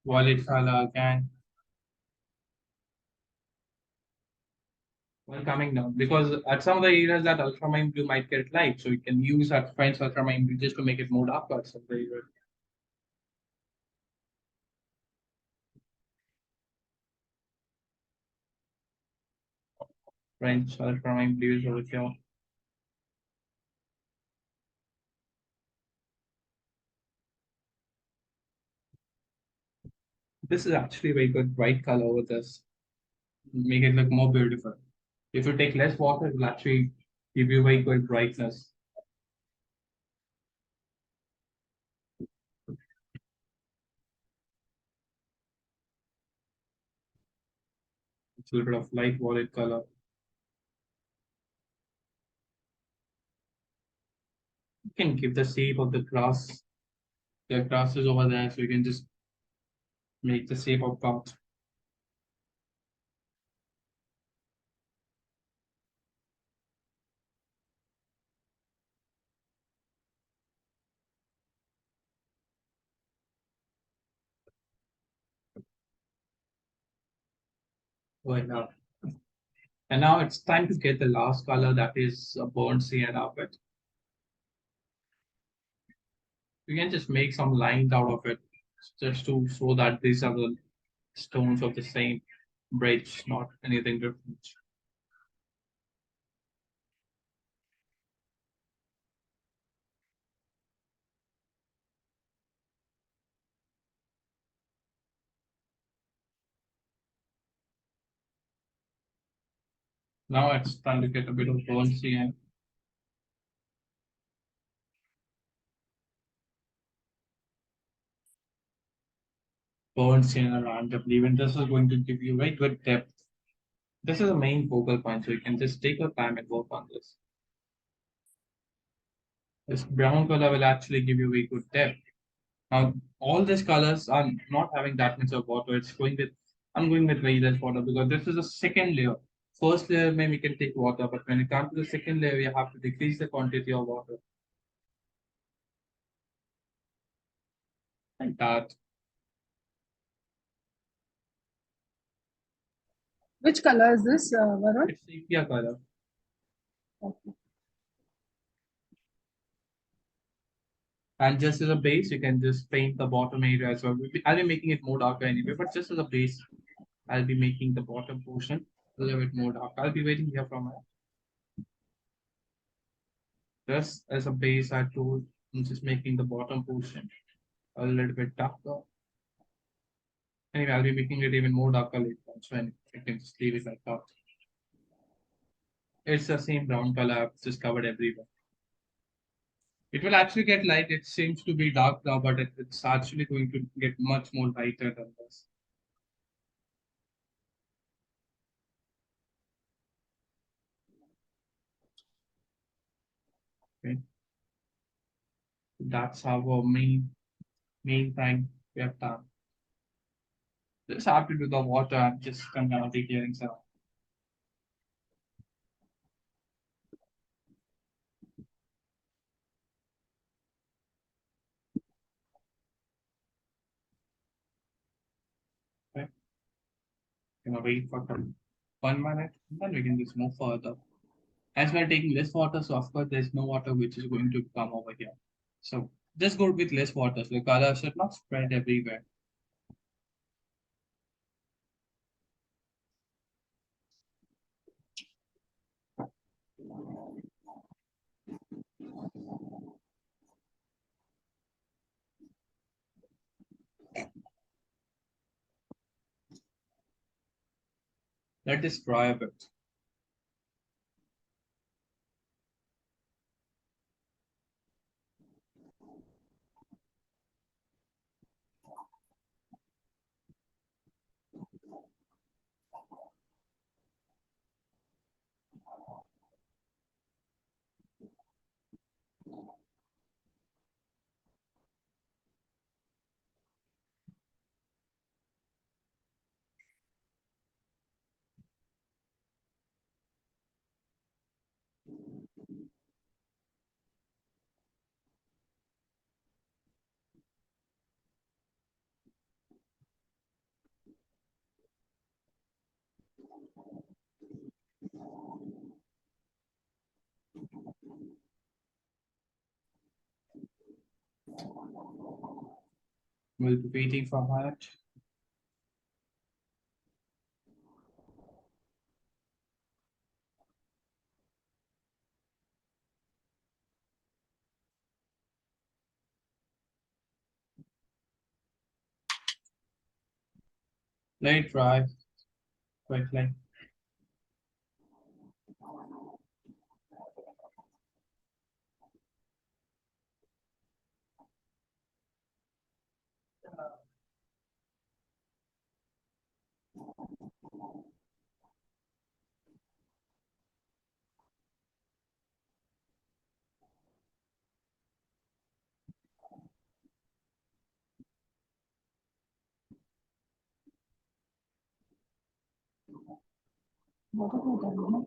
Violet color again. While coming down because at some of the areas that ultramarine blue might get light, so you can use that French ultramarine blue just to make it more darker. So there you go. French ultramarine blue is over here. This is actually a very good bright color over this. Make it look more beautiful. If you take less water, it will actually give you very good brightness. It's a little bit of light violet color. You can give the shape of the grass. The grass is over there, so you can just make the shape of path. Right now. And now it's time to get the last color that is a burnt sienna of it. You can just make some lines out of it just to show that these are the stones of the same bridge, not anything different. Now it's time to get a bit of burnt sienna. Burnt sienna randomly, and this is going to give you very good depth. This is the main focal point, so you can just take your time and work on this. This brown color will actually give you very good depth. Now, all these colors are not having that much of water. I'm going with very less water because this is a second layer. First layer, maybe we can take water, but when it comes to the second layer, we have to decrease the quantity of water. Like that. Which color is this, Varun? It's sepia color. Okay. And just as a base, you can just paint the bottom area as well. I'll be making it more darker anyway, but just as a base, I'll be making the bottom portion a little bit more dark. I'll be waiting here from her. Just as a base, I told I'm just making the bottom portion a little bit darker. Anyway, I'll be making it even more darker later on, so I can just leave it like that. It's the same brown color I've just covered everywhere. It will actually get light. It seems to be dark now, but it's actually going to get much more lighter than this. Okay. That's our main thing we have done. Just have to do the water and just come down the hearings around. Okay. Gonna wait for 1 minute, and then we can just move further. As we're taking less water, so of course there's no water which is going to come over here. So just go with less water. So the color should not spread everywhere. Let this dry a bit. We'll be waiting for a minute. Let it dry quickly. What have you done?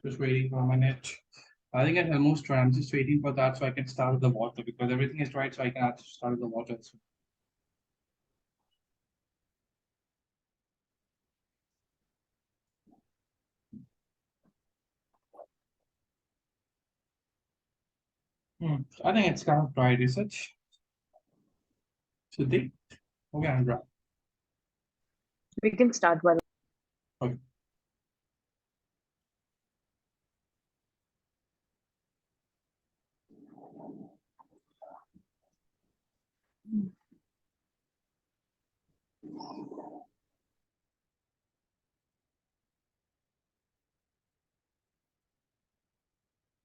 Just waiting for a minute. I think it's almost dry. I'm just waiting for that so I can start with the water because everything is right, so I can actually start with the water. So I think it's kind of dry, is it? Siddhi? Okay, I'm dry. We can start while Okay.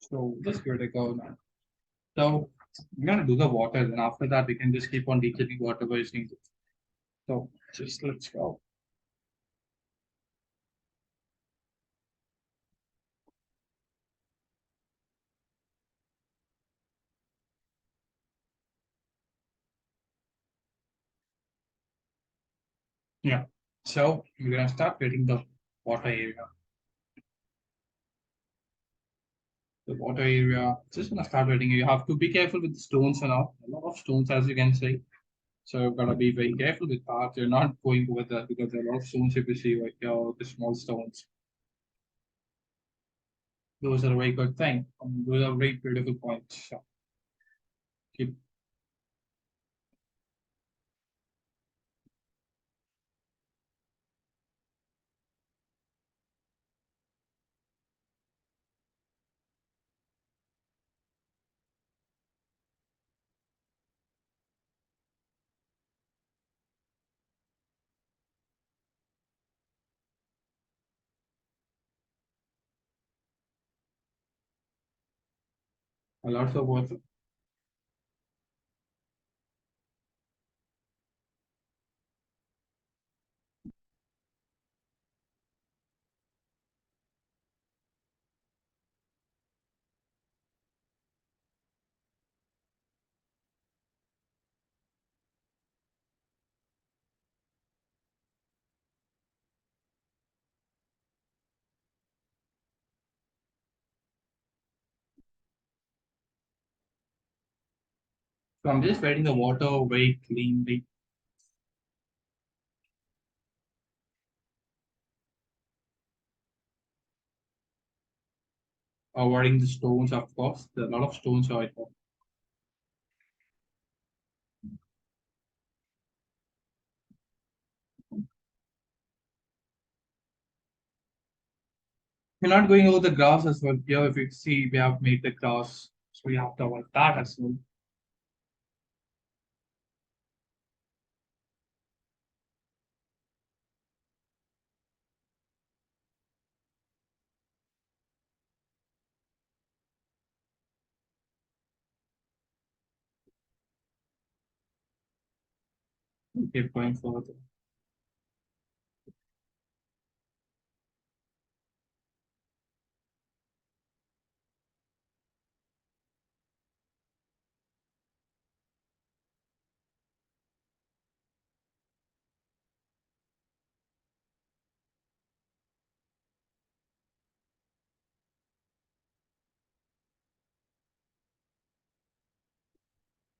So just give it a go now. So we're gonna do the water, and after that we can just keep on declining whatever is needed. So just let's go. Yeah. So we're gonna start getting the water area. The water area, just gonna start wetting. You have to be careful with the stones and all. A lot of stones, as you can see. So you've got to be very careful with that. You're not going over that because there are a lot of stones if you see like the small stones. Those are a very good thing. Those are very beautiful points. So keep a lot of water. So I'm just wetting the water very cleanly. Avoiding the stones, of course. There are a lot of stones out there. We're not going over the grass as well. Here, if you see, we have made the grass. So we have to avoid that as well. Keep going further.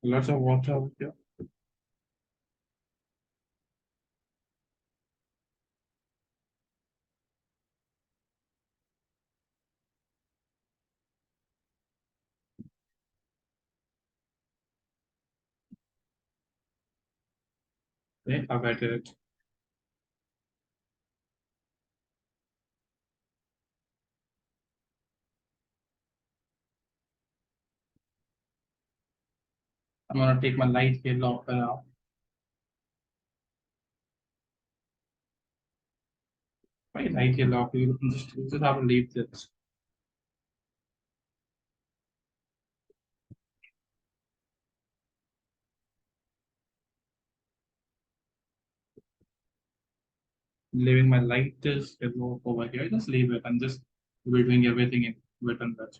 Lots of water out here. Okay, I've added it. I'm gonna take my light yellow now. My light yellow, you just have to leave this. Leaving my lightest yellow over here. Just leave it and just we're doing everything in wet and wet.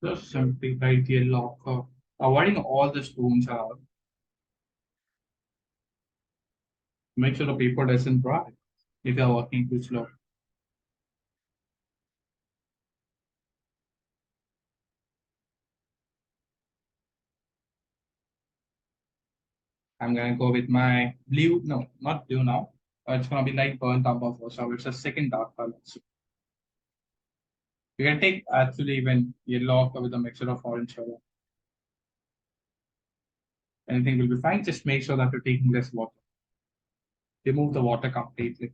Just simply light yellow. Avoiding all the stones out. Make sure the paper doesn't dry if you're working too slow. I'm gonna go with my blue. No, not blue now. It's gonna be like burnt umber for so it's a second dark color. So you can take actually even yellow with a mixture of orange color. Anything will be fine. Just make sure that you're taking less water. Remove the water completely.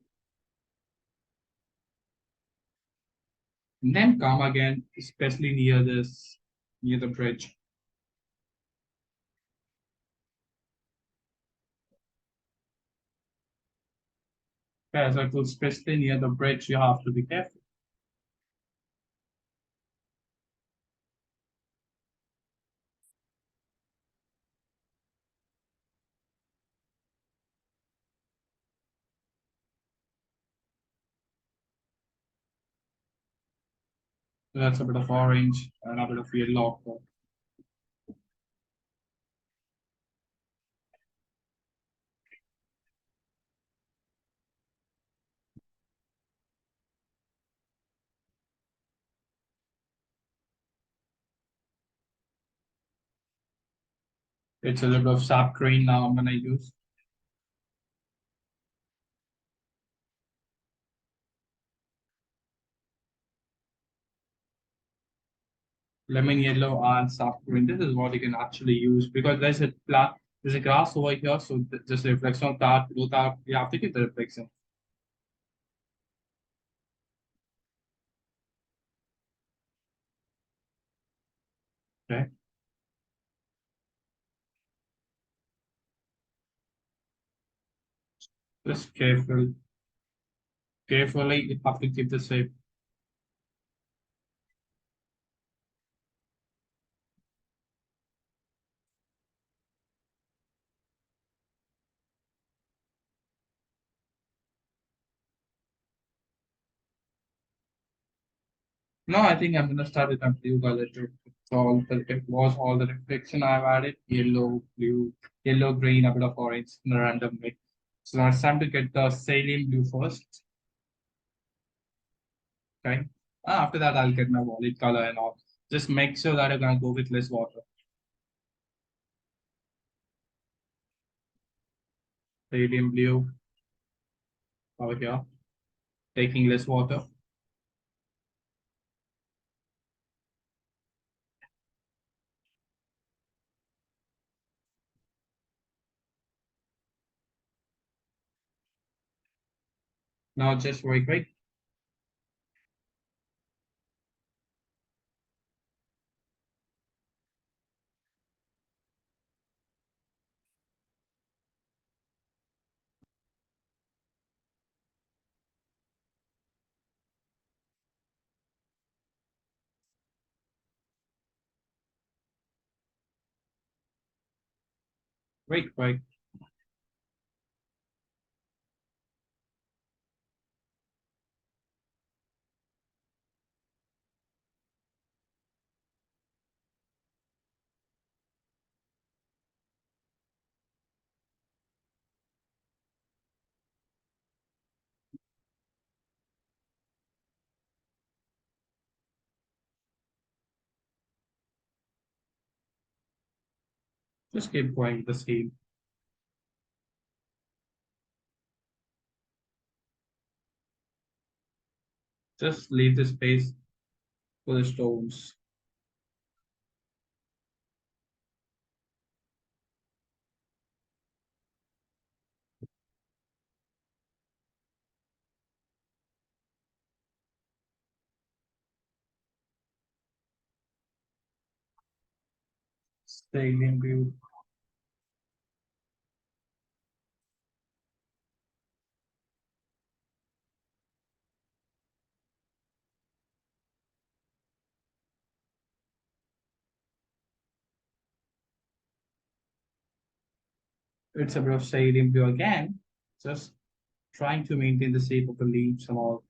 And then come again, especially near the bridge. As I told, especially near the bridge, you have to be careful. So that's a bit of orange and a bit of yellow. It's a little bit of sap green now I'm gonna use. Lemon yellow and sap green. This is what you can actually use because there's a grass over here, so just the reflection of that, below that, you have to get the reflection. Okay. Just carefully, you have to keep the shape. No, I think I'm gonna start with a blue color too. It was all the reflection I've added, yellow, blue, yellow, green, a bit of orange in a random way. So now it's time to get the salient blue first. Okay. After that, I'll get my wallet color and all. Just make sure that you're gonna go with less water. Radium blue over here, taking less water. Now just very quick. Wait, wait. Just keep going the same. Just leave the space for the stones. Stadium view. It's a bit of stadium view again. Just trying to maintain the shape of the leaves and all.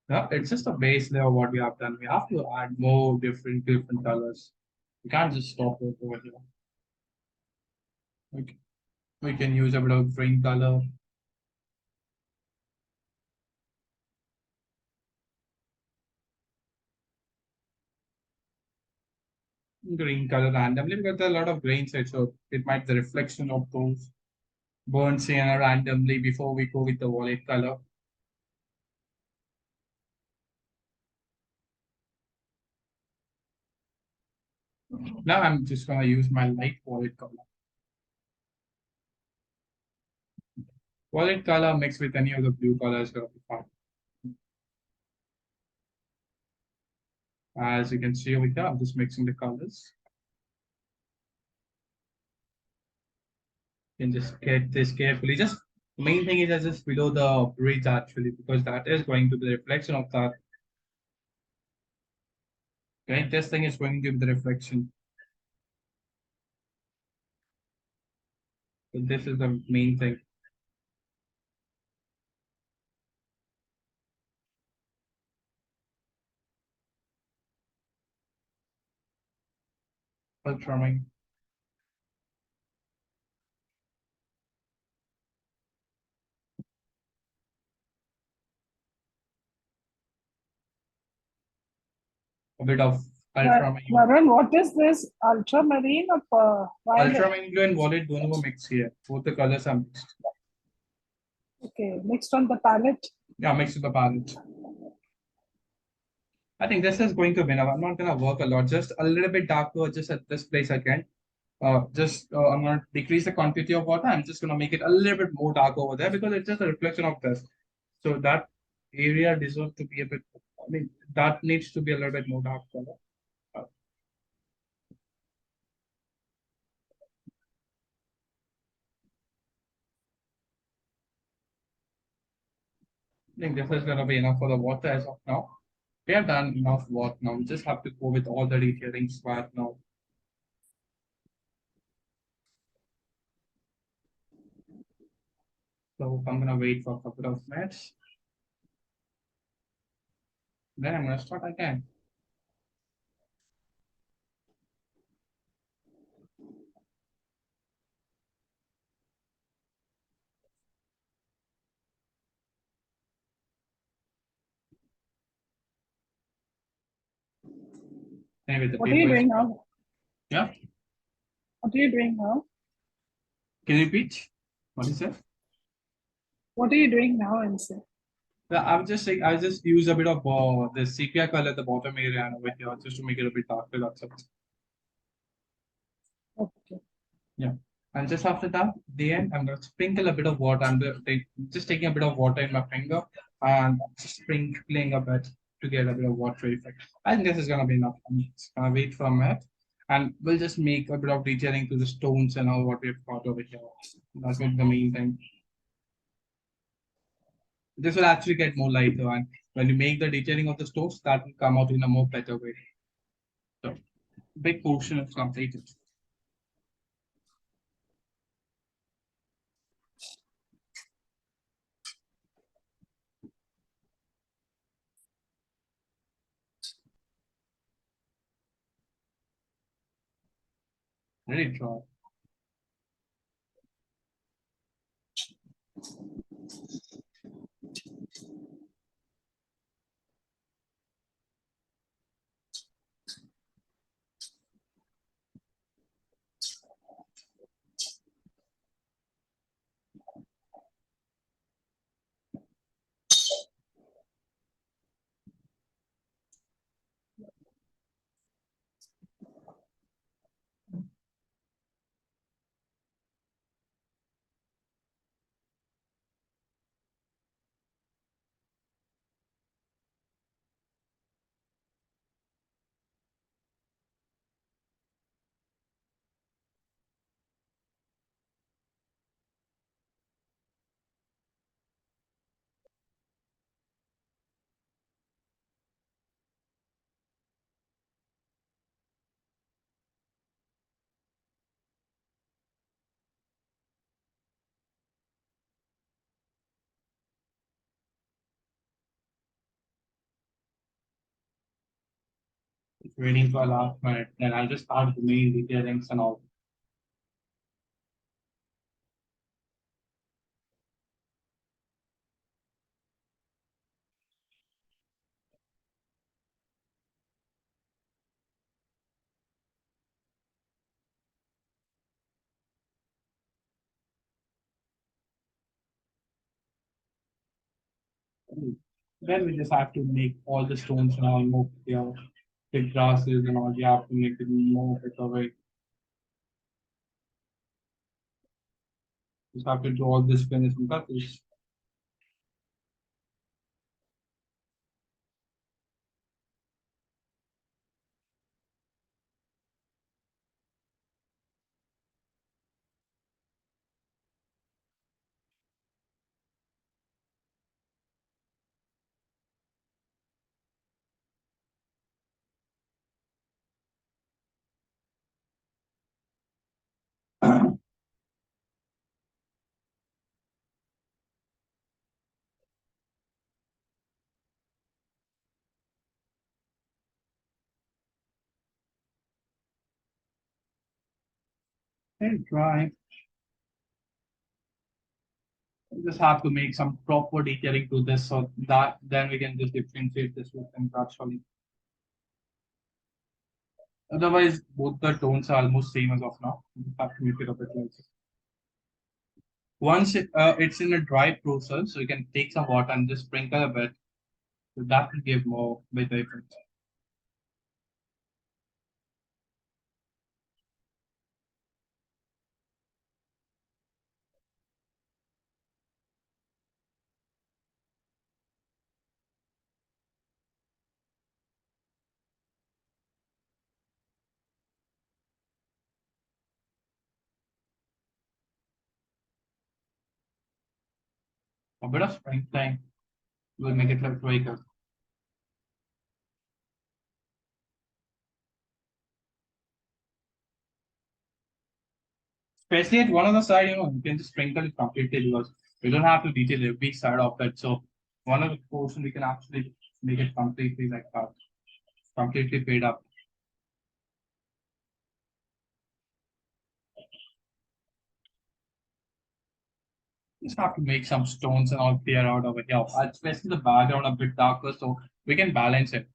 Yeah, it's just a base layer of what we have done. We have to add more different colors. We can't just stop it over here. We can use a bit of green color. Green color randomly because there are a lot of grains here, so it might be the reflection of those burnt sienna randomly before we go with the wallet color. Now I'm just gonna use my light wallet color. Wallet color mixed with any of the blue color is gonna be fine. As you can see over here, I'm just mixing the colors. You can just get this carefully. Just the main thing is just below the bridge actually, because that is going to be the reflection of that. Okay, this thing is going to be the reflection. So this is the main thing. Ultramarine. A bit of ultramarine. Varun, what is this ultramarine or violet? Ultramarine blue and violet don't go mix here. Both the colors are mixed. Okay, mixed on the palette. Yeah, mixed with the palette. I think this is going to be enough. I'm not gonna work a lot, just a little bit darker just at this place again. I'm gonna decrease the quantity of water. I'm just gonna make it a little bit more dark over there because it's just a reflection of this. So that area deserves to be a bit, I mean, that needs to be a little bit more dark color. I think this is gonna be enough for the water as of now. We have done enough work now. We just have to go with all the detailings right now. So I'm gonna wait for a couple of minutes. Then I'm gonna start again. Anyway, the What are you paper is doing now? yeah. What are you doing now? Can you repeat? What is it? What are you doing now, Ansa? Yeah, I'm just saying I just use a bit of the sepia color at the bottom area and over here just to make it a bit darker. That's it. Okay. Yeah. And just after that, the end, I'm gonna sprinkle a bit of water. Just taking a bit of water in my finger and just sprinkling a bit to get a bit of water effect. I think this is gonna be enough. I'm just gonna wait for a minute, and we'll just make a bit of detailing to the stones and all what we've got over here. That's what the main thing. This will actually get more lighter, and when you make the detailing of the stones, that will come out in a more better way. So, big portion is completed. Really dry. Waiting for a last minute, then I'll just start the main detailings and all. Then we just have to make all the stones and all more clear. The grasses and all, you have to make it more better way. Just have to do all this finishing touches. And dry. We just have to make some proper detailing to this so that then we can just differentiate this with them gradually. Otherwise, both the tones are almost same as of now. We just have to make it a bit lighter. Once it's in a dry process, so you can take some water and just sprinkle a bit. So that will give more better effect. A bit of springtime will make it look very good. Especially at one of the side, you can just sprinkle it completely because We don't have to detail every side of it. So one of the portion we can actually make it completely like that, completely paid up. Just have to make some stones and all clear out over here. Especially the background a bit darker so we can balance it.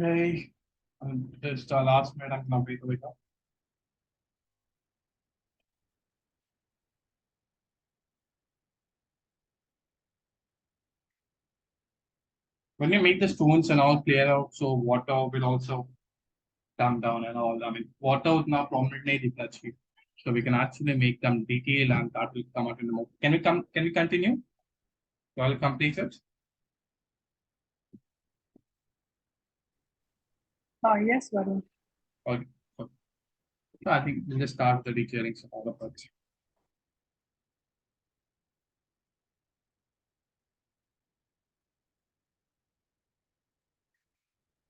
Okay. And just last minute I'm gonna wait up. When you make the stones and all clear out, so water will also come down and all. I mean, water would not prominently reflect you. So we can actually make them detail and that will come out in the more. Can we continue? Well completed? Yes, Varun. Okay. So I think we'll just start with the detailing of all of it.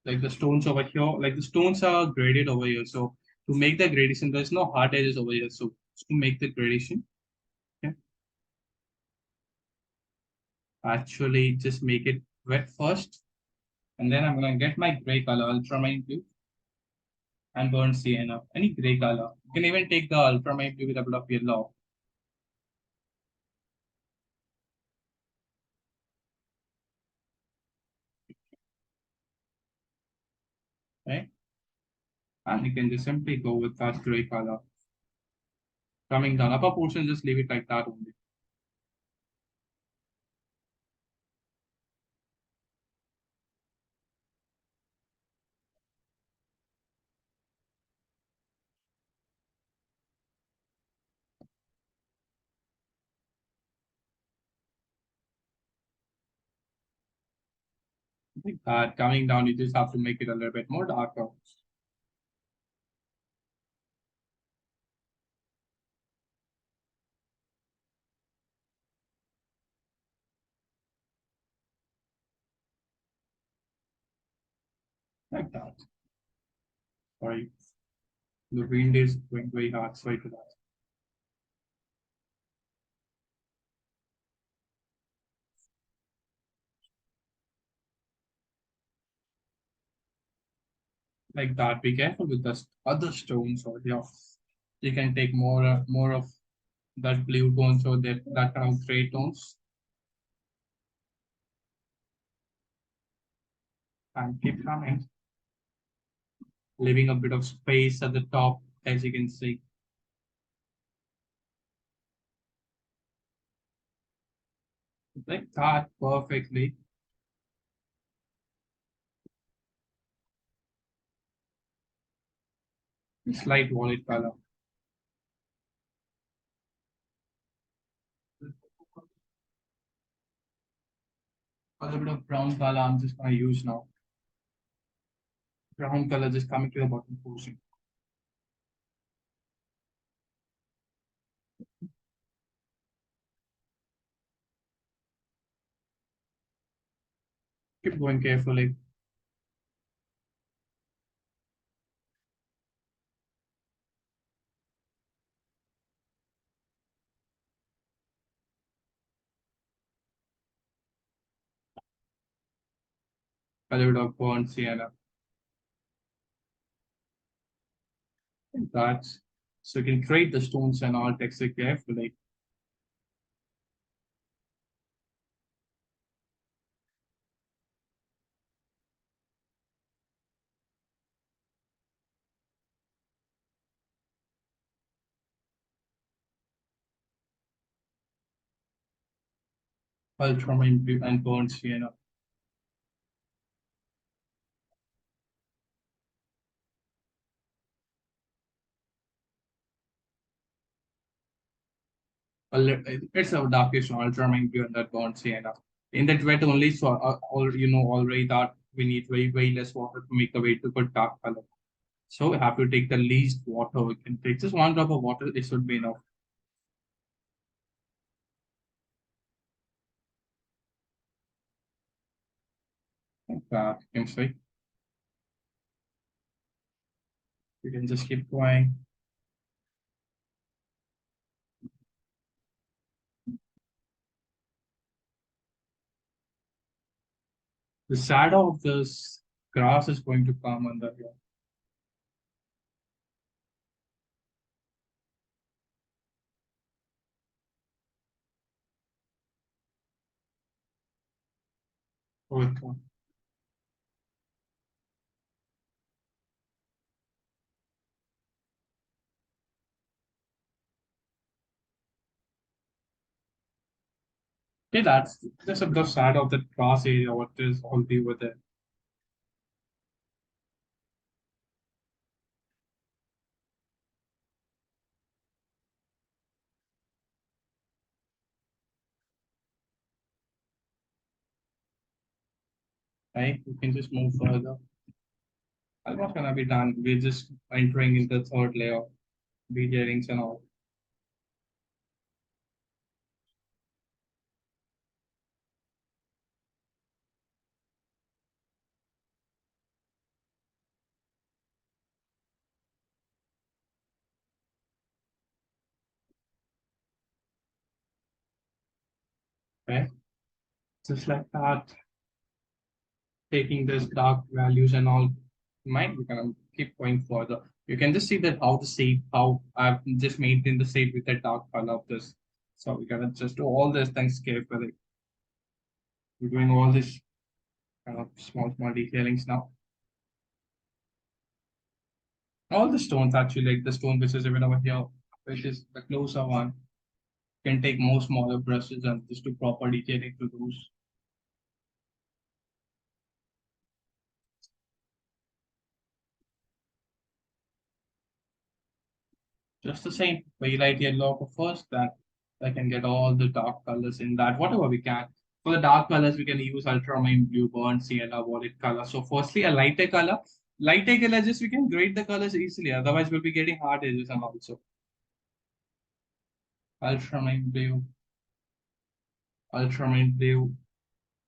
Like the stones over here, like the stones are graded over here. So to make the gradation, there's no hard edges over here. So to make the gradation, okay, actually just make it wet first. And then I'm gonna get my gray color, ultramarine blue, and burnt sienna, any gray color. You can even take the ultramarine blue with a bit of yellow. Right? And you can just simply go with that gray color. Coming down, upper portion, just leave it like that only. Like that. Coming down, you just have to make it a little bit more darker. Like that. Sorry. The wind is going very hard. Sorry for that. Like that. Be careful with the other stones or here. You can take more of that blue tones or that kind of gray tones and keep coming, leaving a bit of space at the top, as you can see. Like that perfectly. Slight wallet color. A little bit of brown color I'm just gonna use now. Brown color just coming to the bottom portion. Keep going carefully. A little bit of burnt sienna. That's so you can create the stones and all texture carefully. Ultramarine blue and burnt sienna. It's a darkish ultramarine blue and that burnt sienna. In that wet only, so all you know already that we need very less water to make a way to put dark color. So we have to take the least water we can take. Just 1 drop of water, it should be enough. Like that, you can see. You can just keep going. The shadow of this grass is going to come under here. Okay. Okay, that's just the shadow of the grass area, what is already with it. Right? You can just move further. Almost gonna be done. We're just entering into the third layer, bead earrings and all. Okay, just like that, taking this dark values and all, might we can keep going further. You can just see that how the shape, how I've just maintained the shape with the dark color of this. So we gotta just do all these things carefully. We're doing all this kind of small detailings now. All the stones actually, like the stone which is even over here, which is the closer one, can take more smaller brushes and just do proper detailing to those. Just the same, very light yellow first, then I can get all the dark colors in that, whatever we can. For the dark colors, we can use ultramarine blue, burnt sienna, violet color. So firstly, a lighter color, just we can grade the colors easily. Otherwise, we'll be getting hard edges and also ultramarine blue, ultramarine blue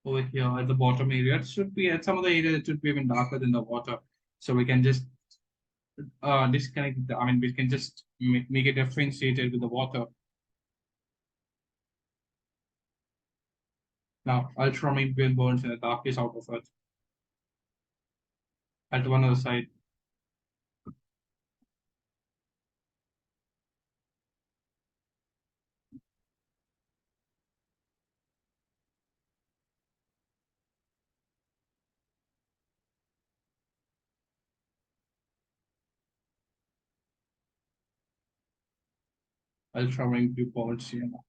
over here at the bottom area. It should be at some of the areas it should be even darker than the water. So we can just disconnect. I mean, we can just make it differentiated with the water. Now, ultramarine blue burns in the darkest out of it. At one other side, ultramarine blue burns, you know.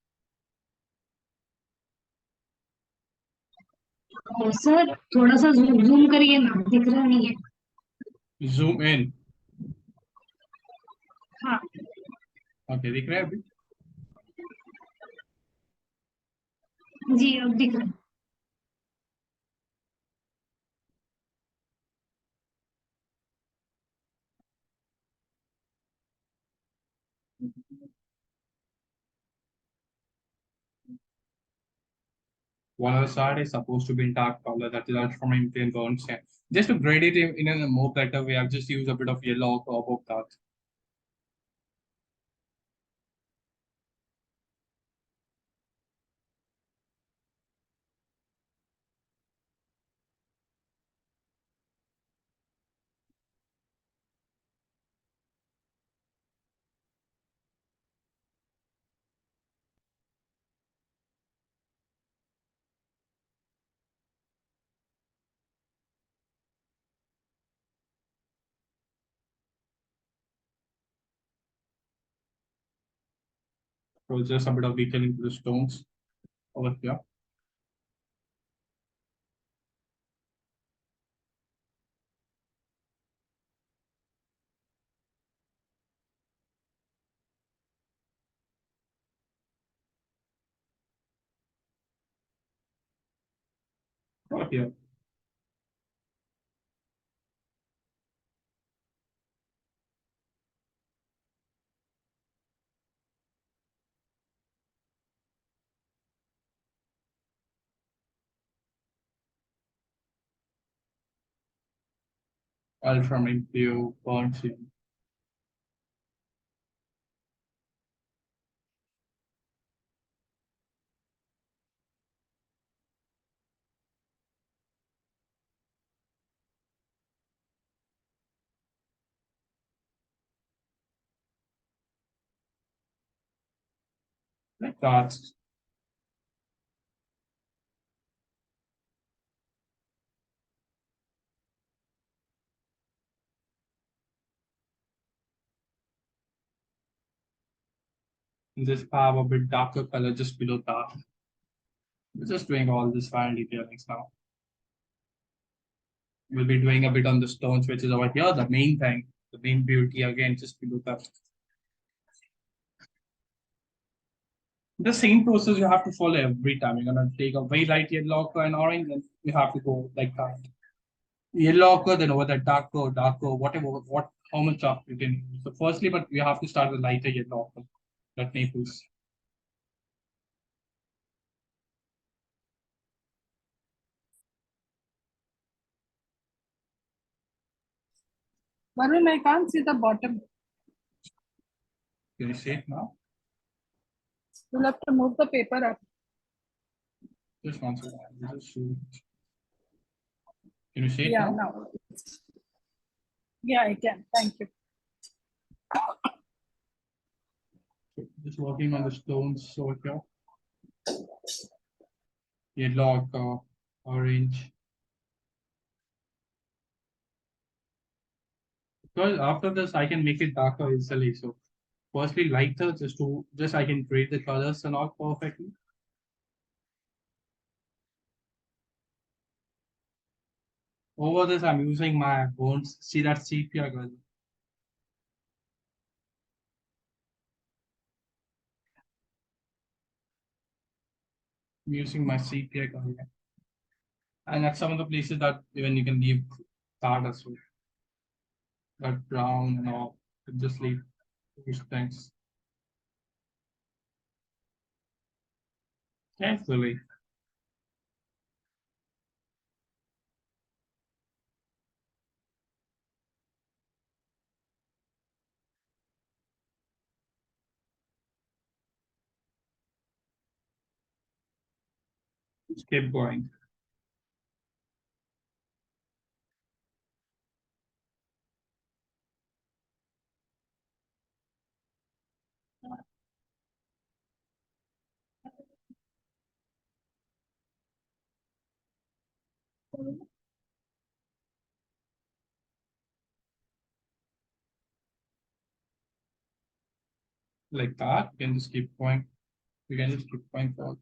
Sir थोड़ा सा zoom करिए ना, दिख रहा नहीं है. Zoom in. हाँ Okay, दिख रहा है अभी? जी, अब दिख रहा है. One other side is supposed to be in dark color, that is ultramarine blue burns. Yeah. Just to grade it in a more better way, I've just used a bit of yellow on top of that. So just a bit of detailing to the stones over here. Over here. Ultramarine blue, burnt sienna. Like that. Just have a bit darker color just below that. We're just doing all this fine detailings now. We'll be doing a bit on the stones, which is over here, the main thing, the main beauty again, just below that. The same process you have to follow every time. You're gonna take a very light yellow ochre and orange, and you have to go like that. Yellow ochre, then over that darker, whatever, how much up you can use. So firstly, but you have to start with lighter yellow ochre, that Naples. Varun, I can't see the bottom. Can you see it now? You'll have to move the paper up. Just one second. Just show it. Can you see it Yeah, now? now. Yeah, I can. Thank you. Just working on the stones over here. Yellow ochre, orange. Because after this, I can make it darker easily. So firstly, lighter, just I can grade the colors and all perfectly. Over this, I'm using my bones. See that sepia color. I'm using my sepia color. And at some of the places that even you can leave that as well. That brown and all. Just leave those things. Carefully. Just keep going. Like that. You can just keep going. You can just keep going forward.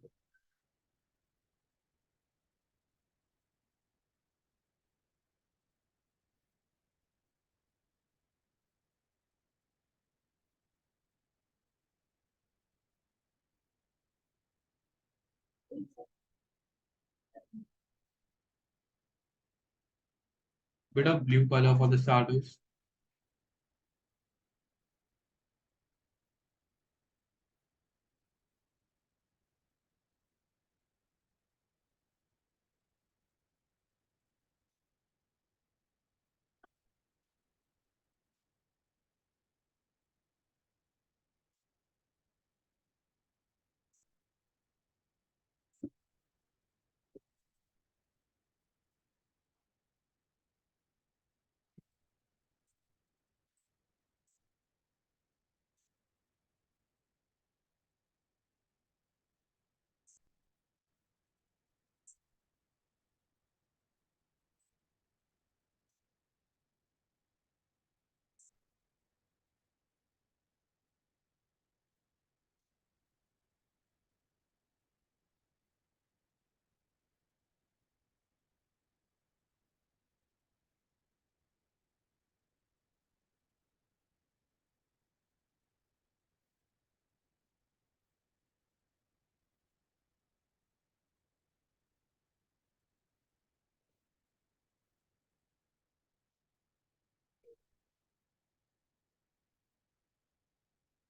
Bit of blue color for the shadows.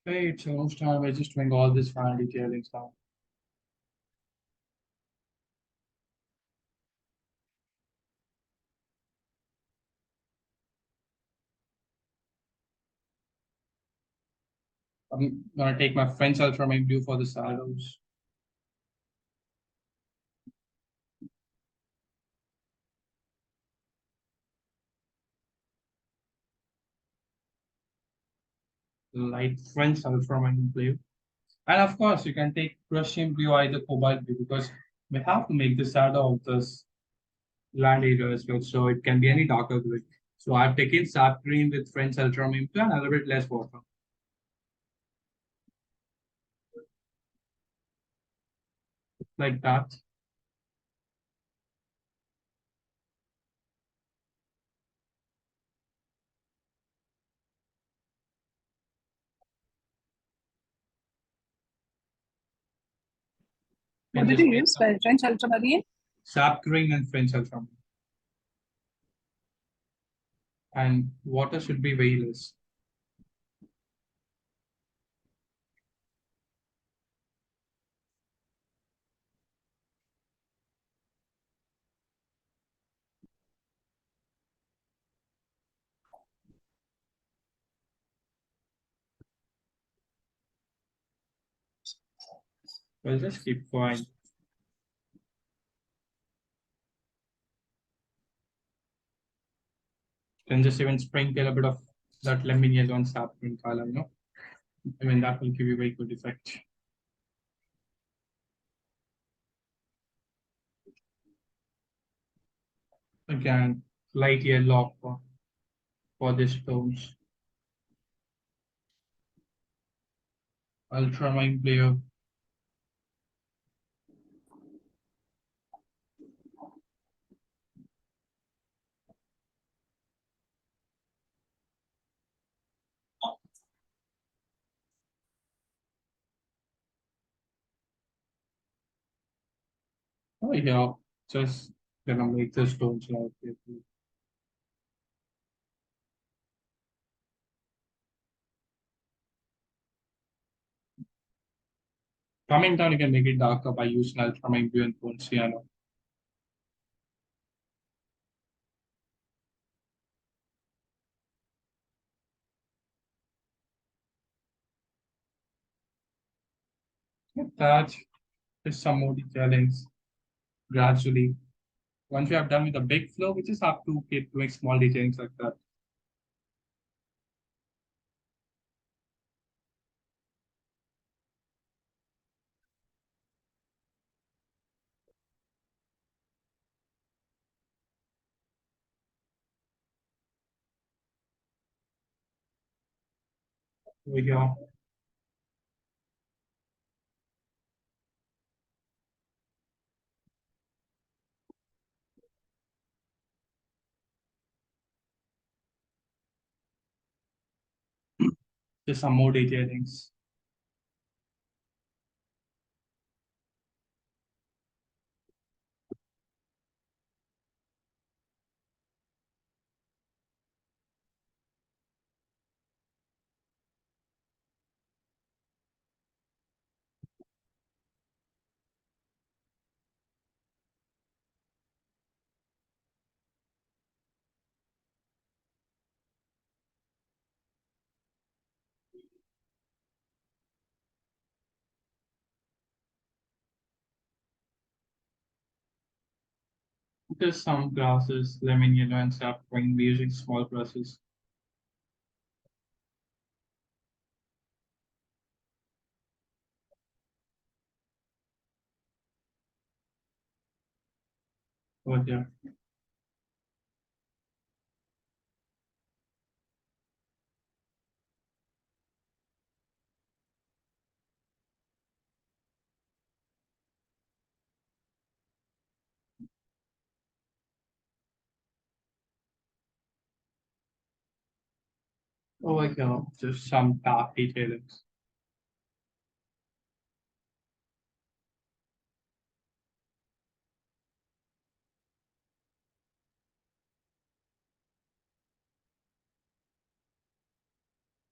Hey, it's almost time. We're just doing all this fine detailing stuff. I'm gonna take my French ultramarine blue for the shadows. Light French ultramarine blue. And of course, you can take Prussian blue or either cobalt blue because we have to make the shadow of this land area as well. So it can be any darker gray. So I've taken sap green with French ultramarine blue and a little bit less water. Like that. What And did just you use? French ultramarine? sap green and French ultramarine. And water should be very less. We'll just keep going. Then just even sprinkle a bit of that lemon yellow and sap green color, I mean, that will give you very good effect. Again, light yellow for these tones. Ultramarine blue. Oh yeah, just gonna make this tones like it. Coming down, you can make it darker by using ultramarine blue and Ponciano. With that, just some more detailings gradually. Once we have done with the big flow, we just have to keep doing small detailings like that. Over here. Just some more detailings. Just some glasses, lemon yellow and sap green, we're using small brushes. Over here. Over here, just some dark detailings.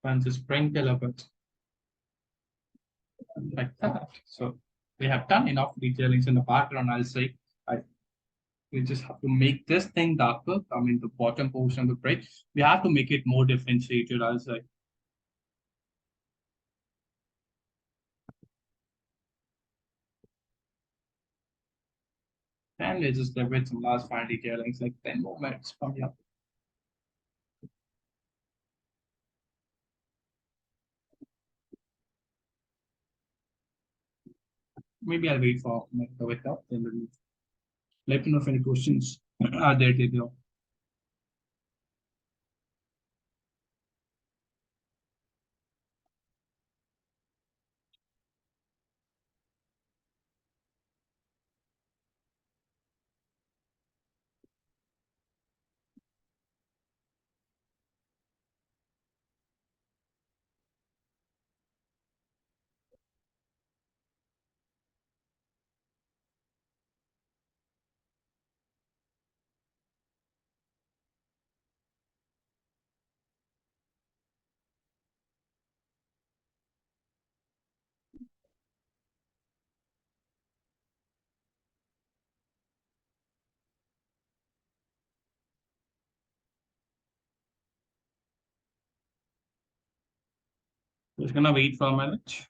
And just sprinkle a bit. like that. So we have done enough detailings in the background. I'll say we just have to make this thing darker. I mean, the bottom portion of the bridge, we have to make it more differentiated. I'll say. And let's just give it some last final detailings, like 10 more minutes from here. Maybe I'll wait for the wake up. Then we'll let me know if any questions are there. Just gonna wait for a minute.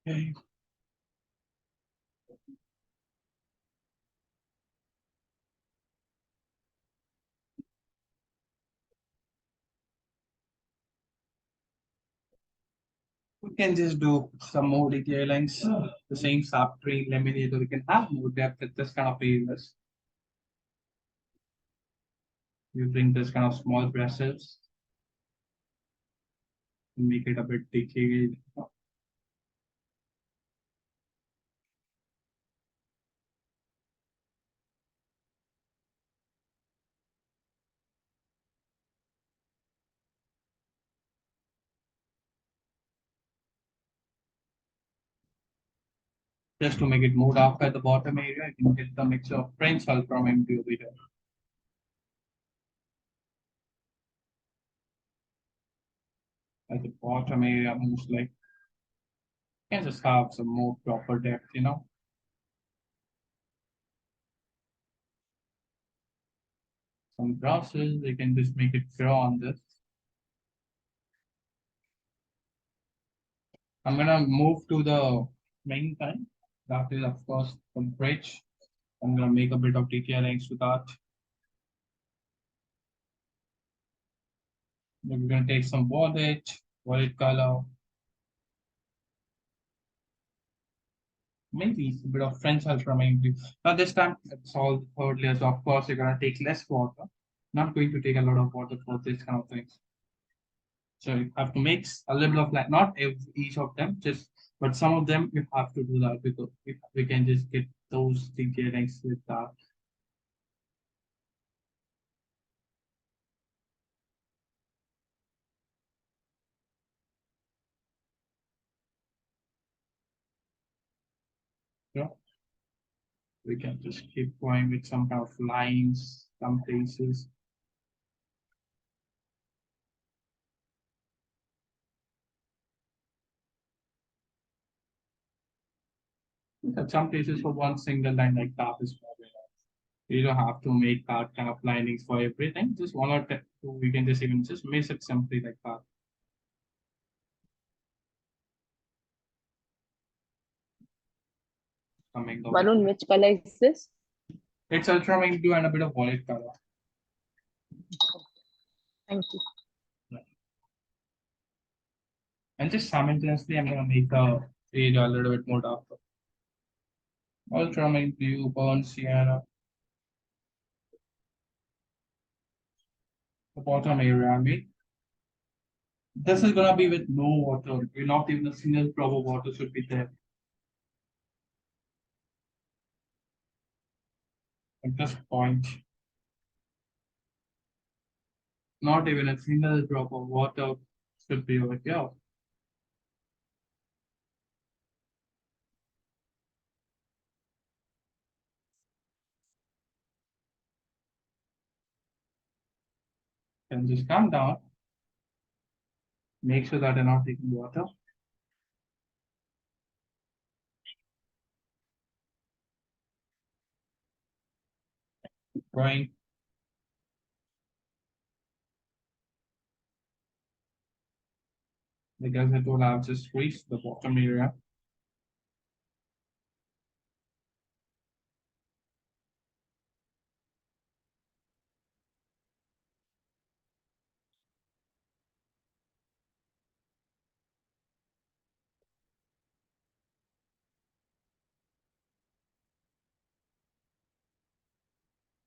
Okay. We can just do some more detailings. The same subtree laminator. We can have more depth at this kind of areas. You bring this kind of small brushes and make it a bit detailed. Just to make it more dark at the bottom area, you can get the mixture of French from empty over here. At the bottom area, most like you can just have some more proper depth, you know. Some brushes, you can just make it grow on this. I'm gonna move to the main time. That is, of course, the bridge. I'm gonna make a bit of detailings to that. Then we're gonna take some wallet color, maybe a bit of French ultra maybe. Now this time it's all third layer, so of course you're gonna take less water. Not going to take a lot of water for this kind of things. So you have to mix a little of like not each of them, just but some of them you have to do that because we can just get those detailings with that. Yeah. We can just keep going with some kind of lines, some places. At some places for one single line like that is probably enough. You don't have to make that kind of linings for everything. Just one or two, we can just even just miss it simply like that. Coming over. Varun, which color is this? It's ultramarine blue and a bit of violet color. Thank you. And just simultaneously, I'm gonna make the area a little bit more darker. Ultramarine blue, burnt sienna. The bottom area, I mean. This is gonna be with no water. Not even a single drop of water should be there. At this point, not even a single drop of water should be over here. And just come down. Make sure that you're not taking water. Going. Because it will have just reached the bottom area.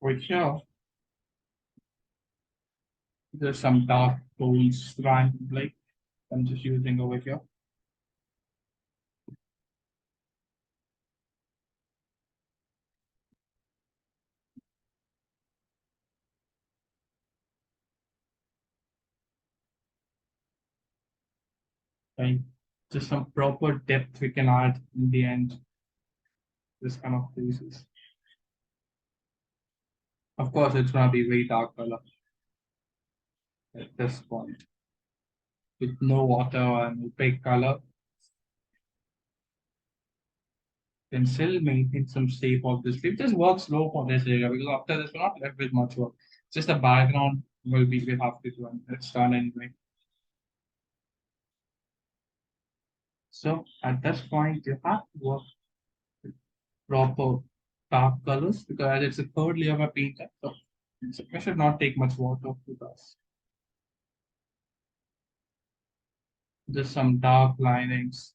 Right here, there's some dark tones line like I'm just using over here. Okay. Just some proper depth we can add in the end. This kind of places. Of course, it's gonna be very dark color at this point. With no water and opaque color. Can still maintain some shape of this leaf. Just work slow for this area because after this, we're not left with much work. Just the background will be we have to do and it's done anyway. So at this point, you have to work with proper dark colors because it's a third layer of a paint. So we should not take much water with us. Just some dark linings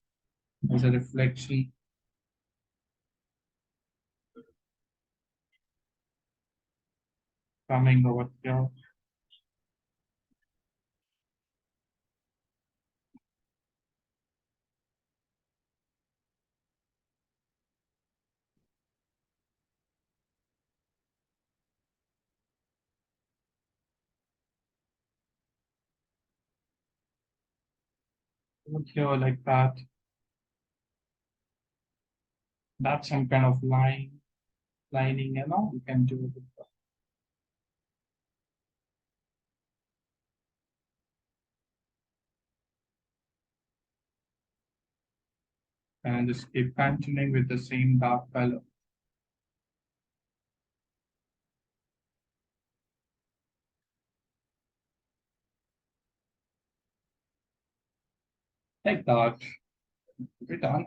as a reflection. Coming over here. Over here like that. That's some kind of lining, you can do it. And just keep continuing with the same dark color. Like that. We're done.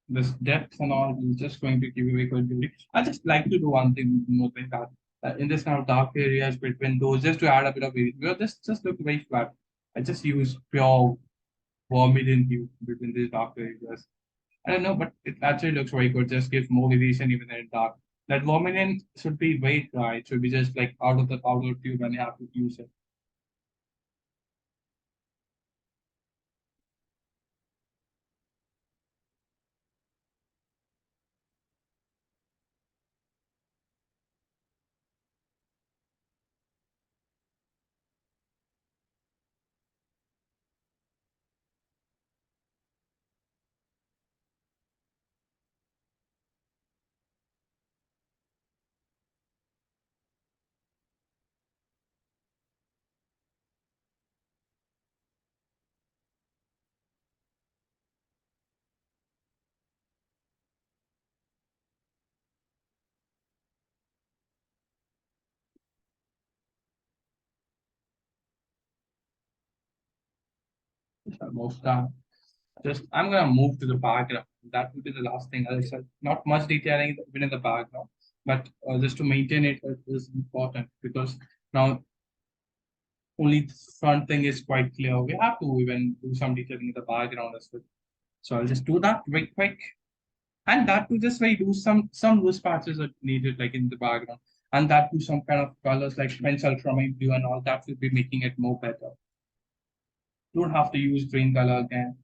This depth and all is just going to give you a good beauty. I just like to do one thing more than that. In this kind of dark areas between those, just to add a bit of variation. Because this just look very flat. I just use pure vermilion hue between these dark areas. I don't know, but it actually looks very good. Just gives more variation even in dark. That vermilion should be very dry. It should be just like out of the powder tube and you have to use it. It's almost done. Just I'm gonna move to the background That will be the last thing. As I said, not much detailing even in the background, but just to maintain it is important because now only the front thing is quite clear. We have to even do some detailing in the background as well. So I'll just do that very quick. And that to just do some loose patches are needed like in the background. And that to some kind of colors like French ultramarine blue and all that will be making it more better. You don't have to use green color again.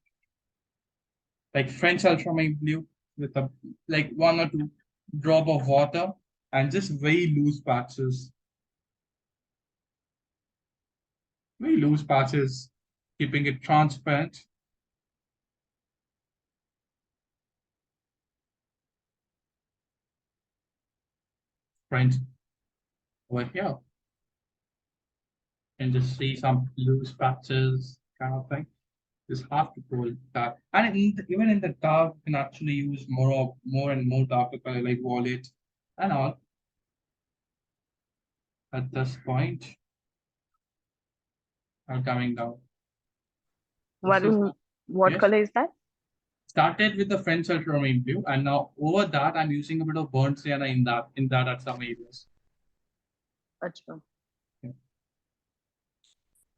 Like French ultramarine blue with a like 1 or 2 drop of water and just very loose patches. Very loose patches, keeping it transparent. French over here. And just see some loose patches kind of thing. Just have to pull that. And even in the dark, you can actually use more and more darker color like wallet and all. At this point, I'm coming down. Varun, what yes. color is that? Started with the French ultramarine blue, and now over that I'm using a bit of burnt sienna in that at some areas. Achha.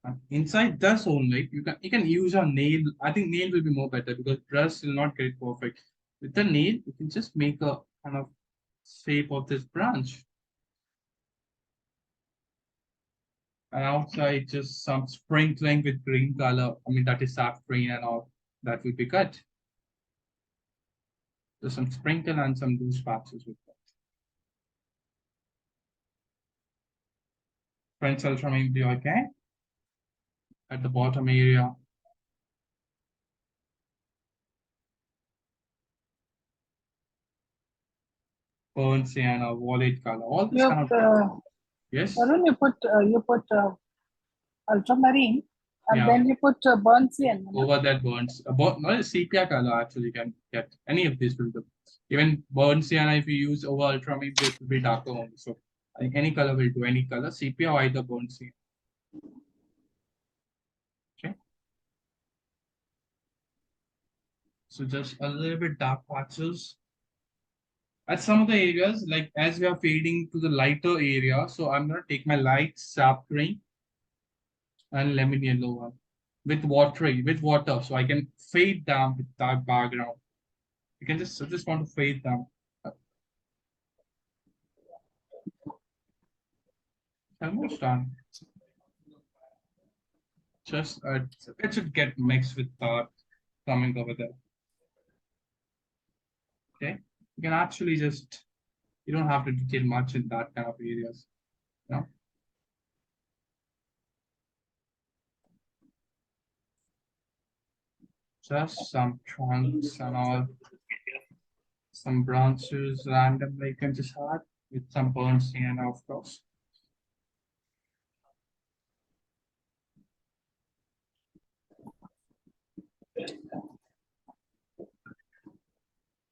And inside this only, you can use a nail. I think nail will be more better because brush will not get it perfect. With the nail, you can just make a kind of shape of this branch. And outside, just some sprinkling with green color. I mean, that is saffron and all. That will be good. So some sprinkle and some loose patches with that. French ultramarine blue again. At the bottom area. Burnt sienna, wallet color, all this kind of. Yes. Varun, you put ultramarine and Yeah. then you put burnt sienna. Over that burns. Not a sepia color actually can get any of these will do. Even burnt sienna, if you use over ultramarine, this will be darker only. So I think any color will do, any color, sepia or either burnt sienna. Okay. So just a little bit dark patches. At some of the areas, like as we are fading to the lighter area, so I'm gonna take my light sap green and lemon yellow one with water, so I can fade down with that background. You can just want to fade down. Almost done. Just it should get mixed with that coming over there. Okay, you can actually just you don't have to detail much in that kind of areas. You know? Just some trunks and all, some branches randomly you can just add with some burnt sienna, of course.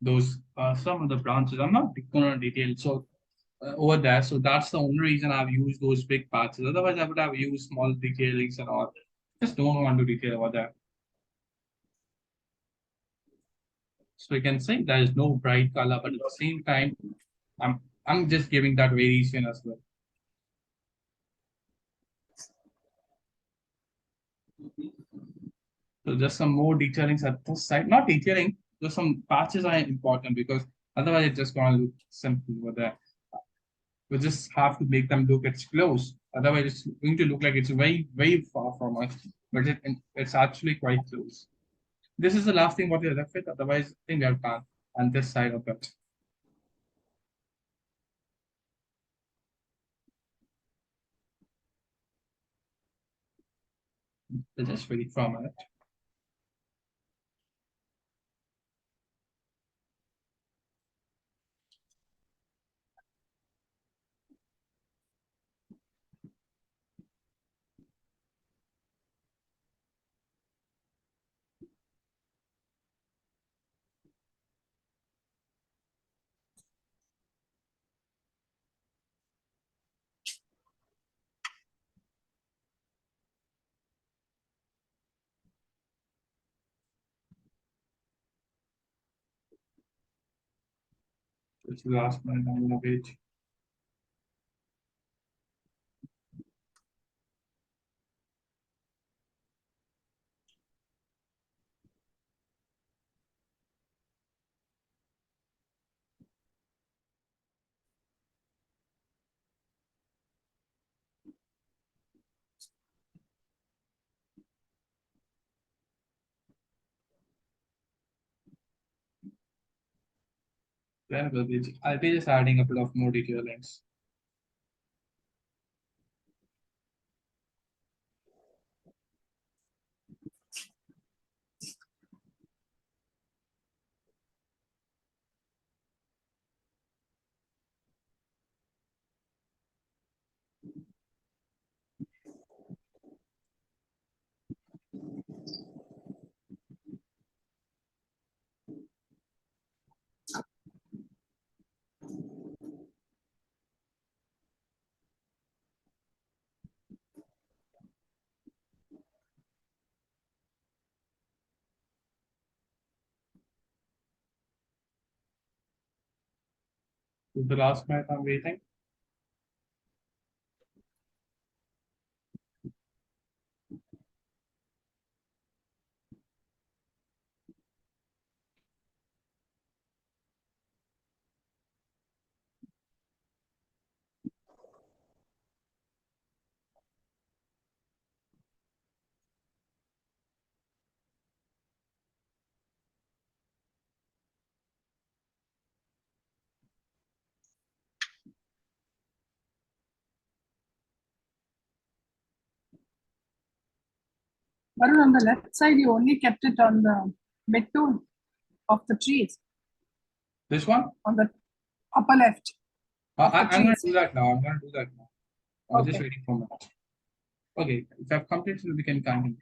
Those some of the branches. I'm not going to detail so over there. So that's the only reason I've used those big patches. Otherwise, I would have used small detailings and all. Just don't want to detail over there. So you can say there is no bright color, but at the same time, I'm just giving that variation as well. So just some more detailings at this side. Not detailing, just some patches are important because otherwise it's just gonna look simple over there. We just have to make them look it's close. Otherwise, it's going to look like it's very, very far from us, but it's actually quite close. This is the last thing what we're left with. Otherwise, I think we are done on this side of it. So just wait for a minute. This is the last one I'm gonna wait. Then I'll be just adding a bit of more detail lines. This is the last minute I'm waiting. But on the left side, you only kept it on the mid-tone of the trees, This one? on the upper left. I'm gonna trees. do that now. I'm gonna do that now. I was just Okay. waiting for a minute. Okay, if I've completed, we can continue.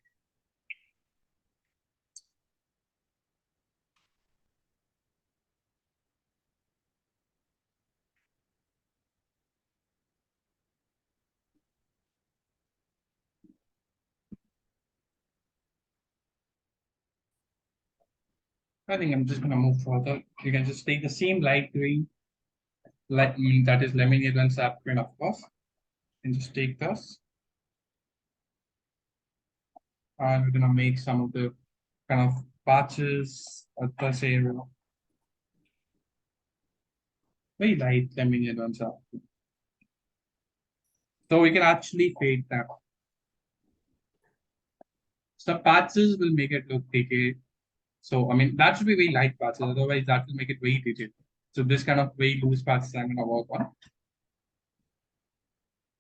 I think I'm just gonna move further. You can just take the same light green, that is lemon yellow and sap green, of course, and just take this. And we're gonna make some of the kind of patches at this area. Very light lemon yellow and sap green. So we can actually fade them. Some patches will make it look detailed. So I mean that should be very light patches, otherwise that will make it very detailed. So this kind of very loose patches I'm gonna work on.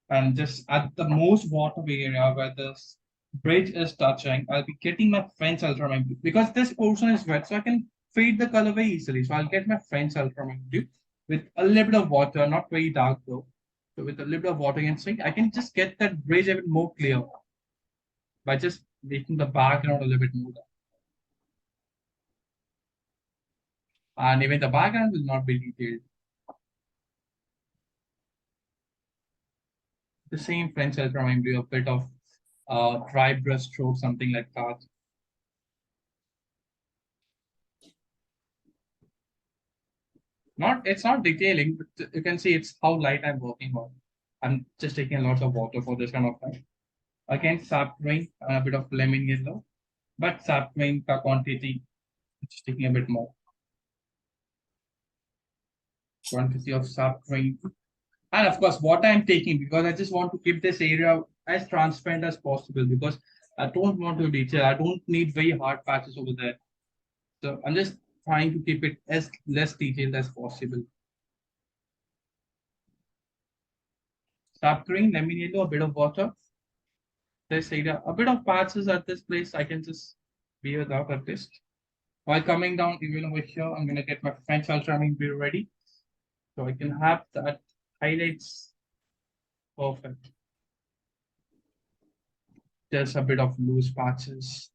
And just at the most bottom area where this bridge is touching, I'll be getting my French ultramarine blue because this portion is wet, so I can fade the color very easily. So I'll get my French ultramarine blue with a little bit of water, not very dark though. So with a little bit of water and swing, I can just get that bridge a bit more clear by just making the background a little bit more dark. And even the background will not be detailed. The same French ultramarine blue, a bit of dry brush stroke, something like that. It's not detailing, but you can see it's how light I'm working on. I'm just taking a lot of water for this kind of thing. Again, sap green and a bit of lemon yellow, but sap green quantity, just taking a bit more. Quantity of sap green. And of course, what I'm taking, because I just want to keep this area as transparent as possible, because I don't want to detail. I don't need very hard patches over there. So I'm just trying to keep it as less detailed as possible. Sap green, lemon yellow, a bit of water. This area, a bit of patches at this place, I can just be without at least. While coming down even over here, I'm gonna get my French ultramarine blue ready. So I can have that highlights perfect. Just a bit of loose patches.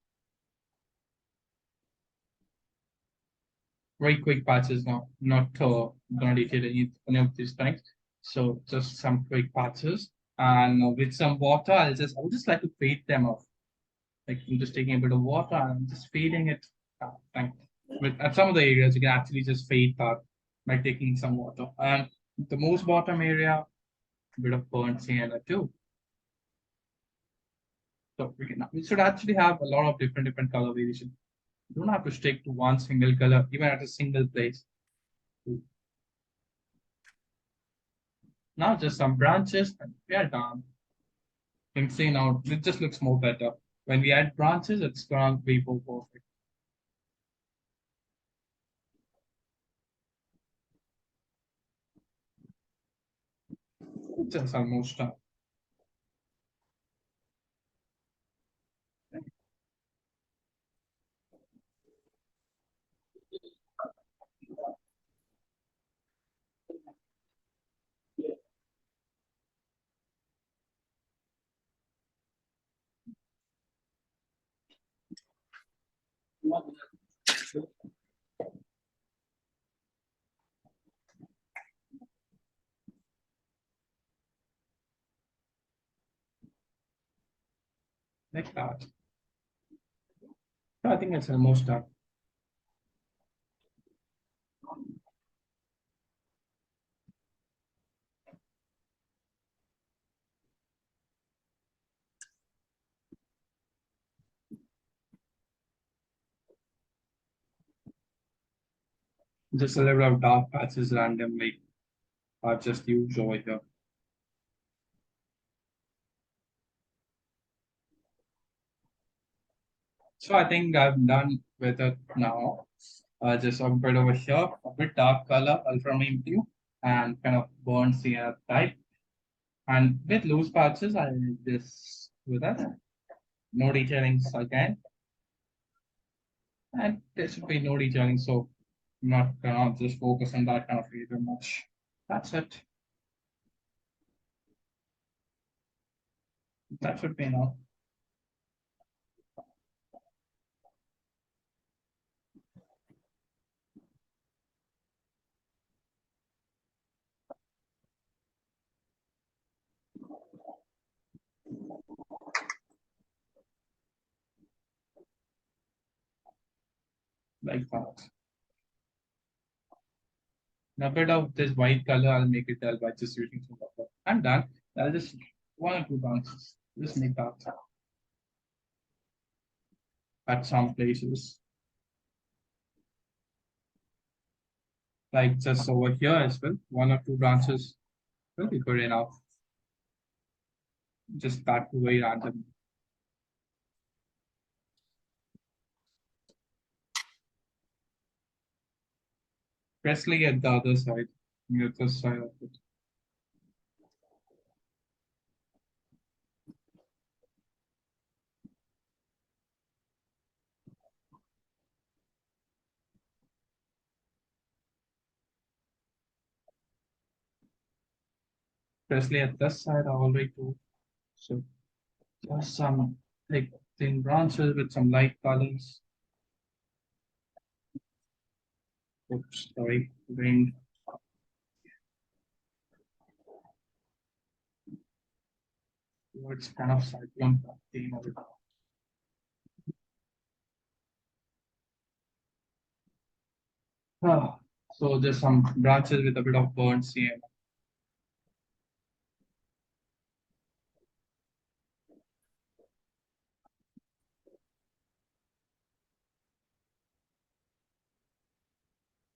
Very quick patches now, not gonna detail any of these things. So just some quick patches. And with some water, I would just like to fade them off. Like I'm just taking a bit of water and just fading it. Thank you. At some of the areas, you can actually just fade that by taking some water. And the most bottom area, a bit of burnt sienna too. So we should actually have a lot of different color variation. You don't have to stick to one single color, even at a single place. Now just some branches and we are done. You can see now it just looks more better. When we add branches, it's gonna be more perfect. It's just almost done. Like that. So I think it's almost done. Just a little bit of dark patches randomly. I've just used over here. So I think I'm done with it now. Just a bit over here, a bit dark color, ultramarine blue, and kind of burnt sienna type. And with loose patches, I just with that. No detailings again. And there should be no detailing, so I'm not gonna just focus on that kind of area much. That's it. That should be enough. Like that. And a bit of this white color, I'll make it dull by just using some color. I'm done. I'll just one or two bounces. Just make that at some places. Like just over here as well. One or two branches will be good enough. Just that way random. Presley at the other side, near this side of it. Presley at this side all the way too. So just some like thin branches with some light colors. Oops, sorry, wind. Towards kind of cyclone theme of it. Ah, so there's some branches with a bit of burnt CM.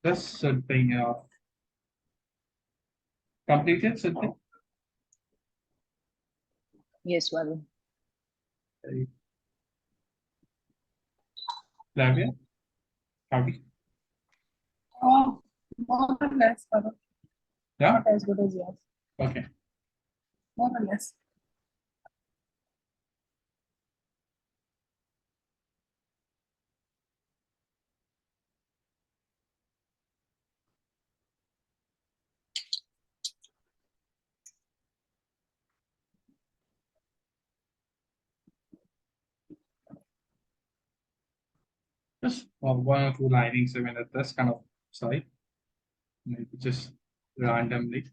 This should be completed, should be. Yes, Varun. Flavia, Kavi. Oh, more or less, Varun. Yeah, Not as good as yours. okay. More or less. Just one or two linings even at this kind of side. Maybe just randomly.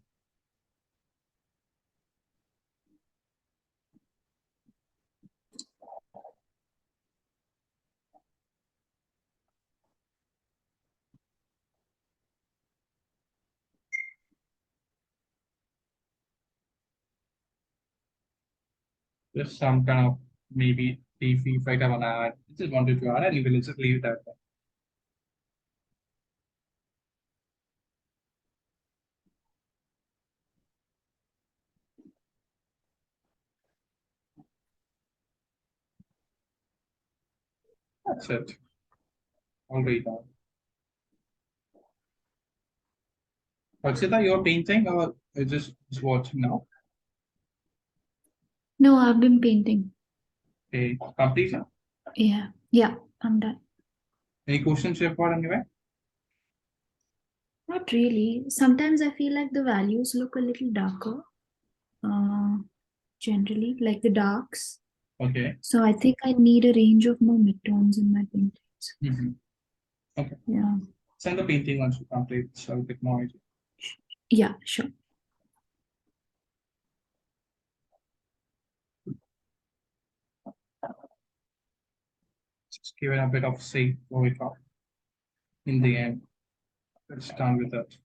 Just some kind of maybe leafy if I want to add. I just wanted to add anyway, let's just leave that. That's it. Already done. Archita, you're painting or you're just watching now? No, I've been painting. Okay, completion. Yeah, I'm done. Any questions you've got anyway? Not really. Sometimes I feel like the values look a little darker. Generally, like the darks. Okay. So I think I need a range of more midtones in my paintings. Mm-hmm. Okay. Yeah. Send the painting once you complete, so a bit more idea. Yeah, sure. Just give it a bit of shape for it out. In the end, let's done with that.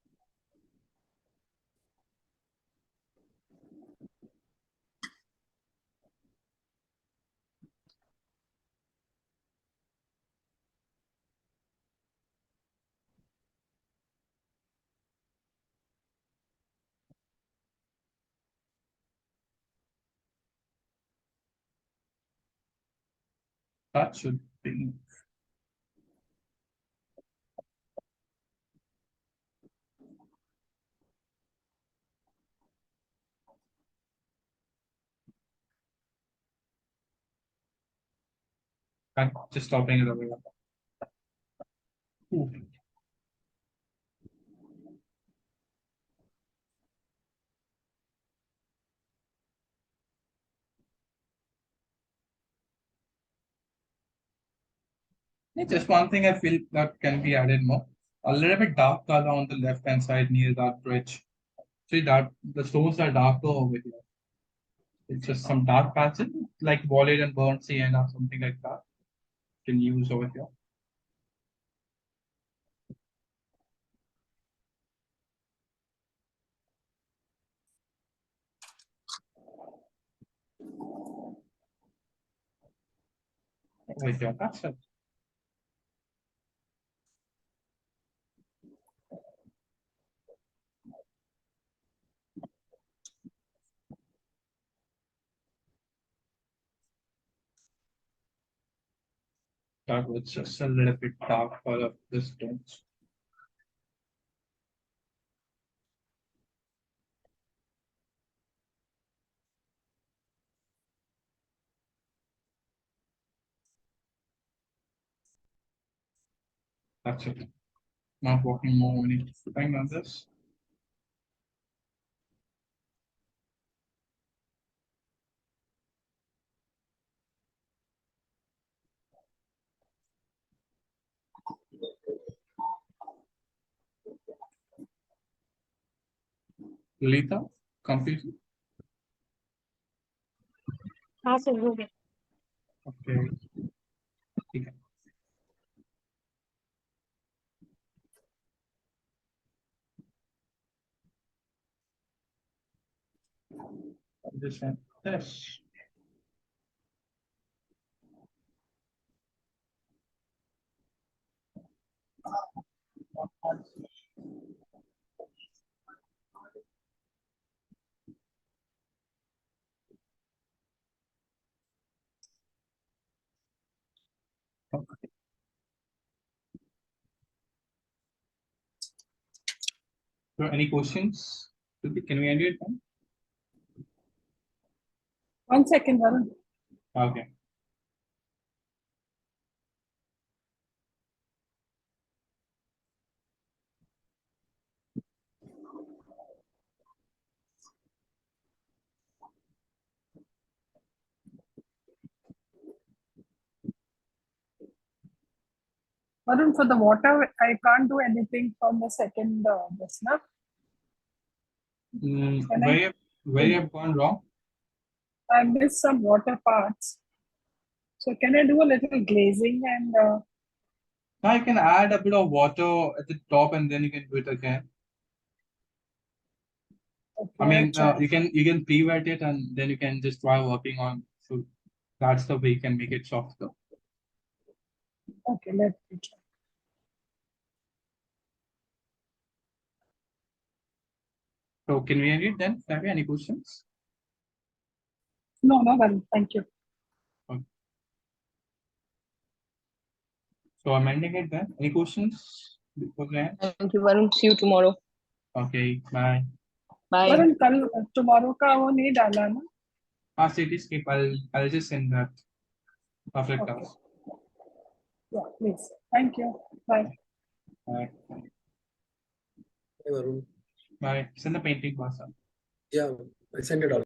That should be. I'm just stopping it away. Ooh. Just one thing I feel that can be added more. A little bit dark color on the left hand side near that bridge. See that the stones are darker over here. It's just some dark patches like violet and burnt sienna or something like that. You can use over here. Over here, that's it. That was just a little bit dark color this stones. That's it. Not working more. We need to time on this. Lita, completely. हाँ sir हो गया Okay. Okay. This one. Yes. Okay. So any questions? Can we end it? 1 second, Varun. Okay. Varun, for the water, I can't do anything from the second this now. Can I- Where you have gone wrong? I missed some water parts. So can I do a little glazing and Now you can add a bit of water at the top and then you can do it again. I okay, mean, I'll try. you can pre-wet it and then you can just try working on That's the way you can make it softer. Okay, let me try. So can we end it then? Have you any questions? No, well, thank you. So I'm ending it then. Any questions before we end? Thank you, Varun. See you tomorrow. Okay, bye. Bye. Varun कल tomorrow का वो नहीं डाला ना? City skip. I'll just send that after Okay. class. Yeah, please. Thank you. Bye. Bye. Hey, Varun. Bye. Send the painting class. Yeah, I sent it all.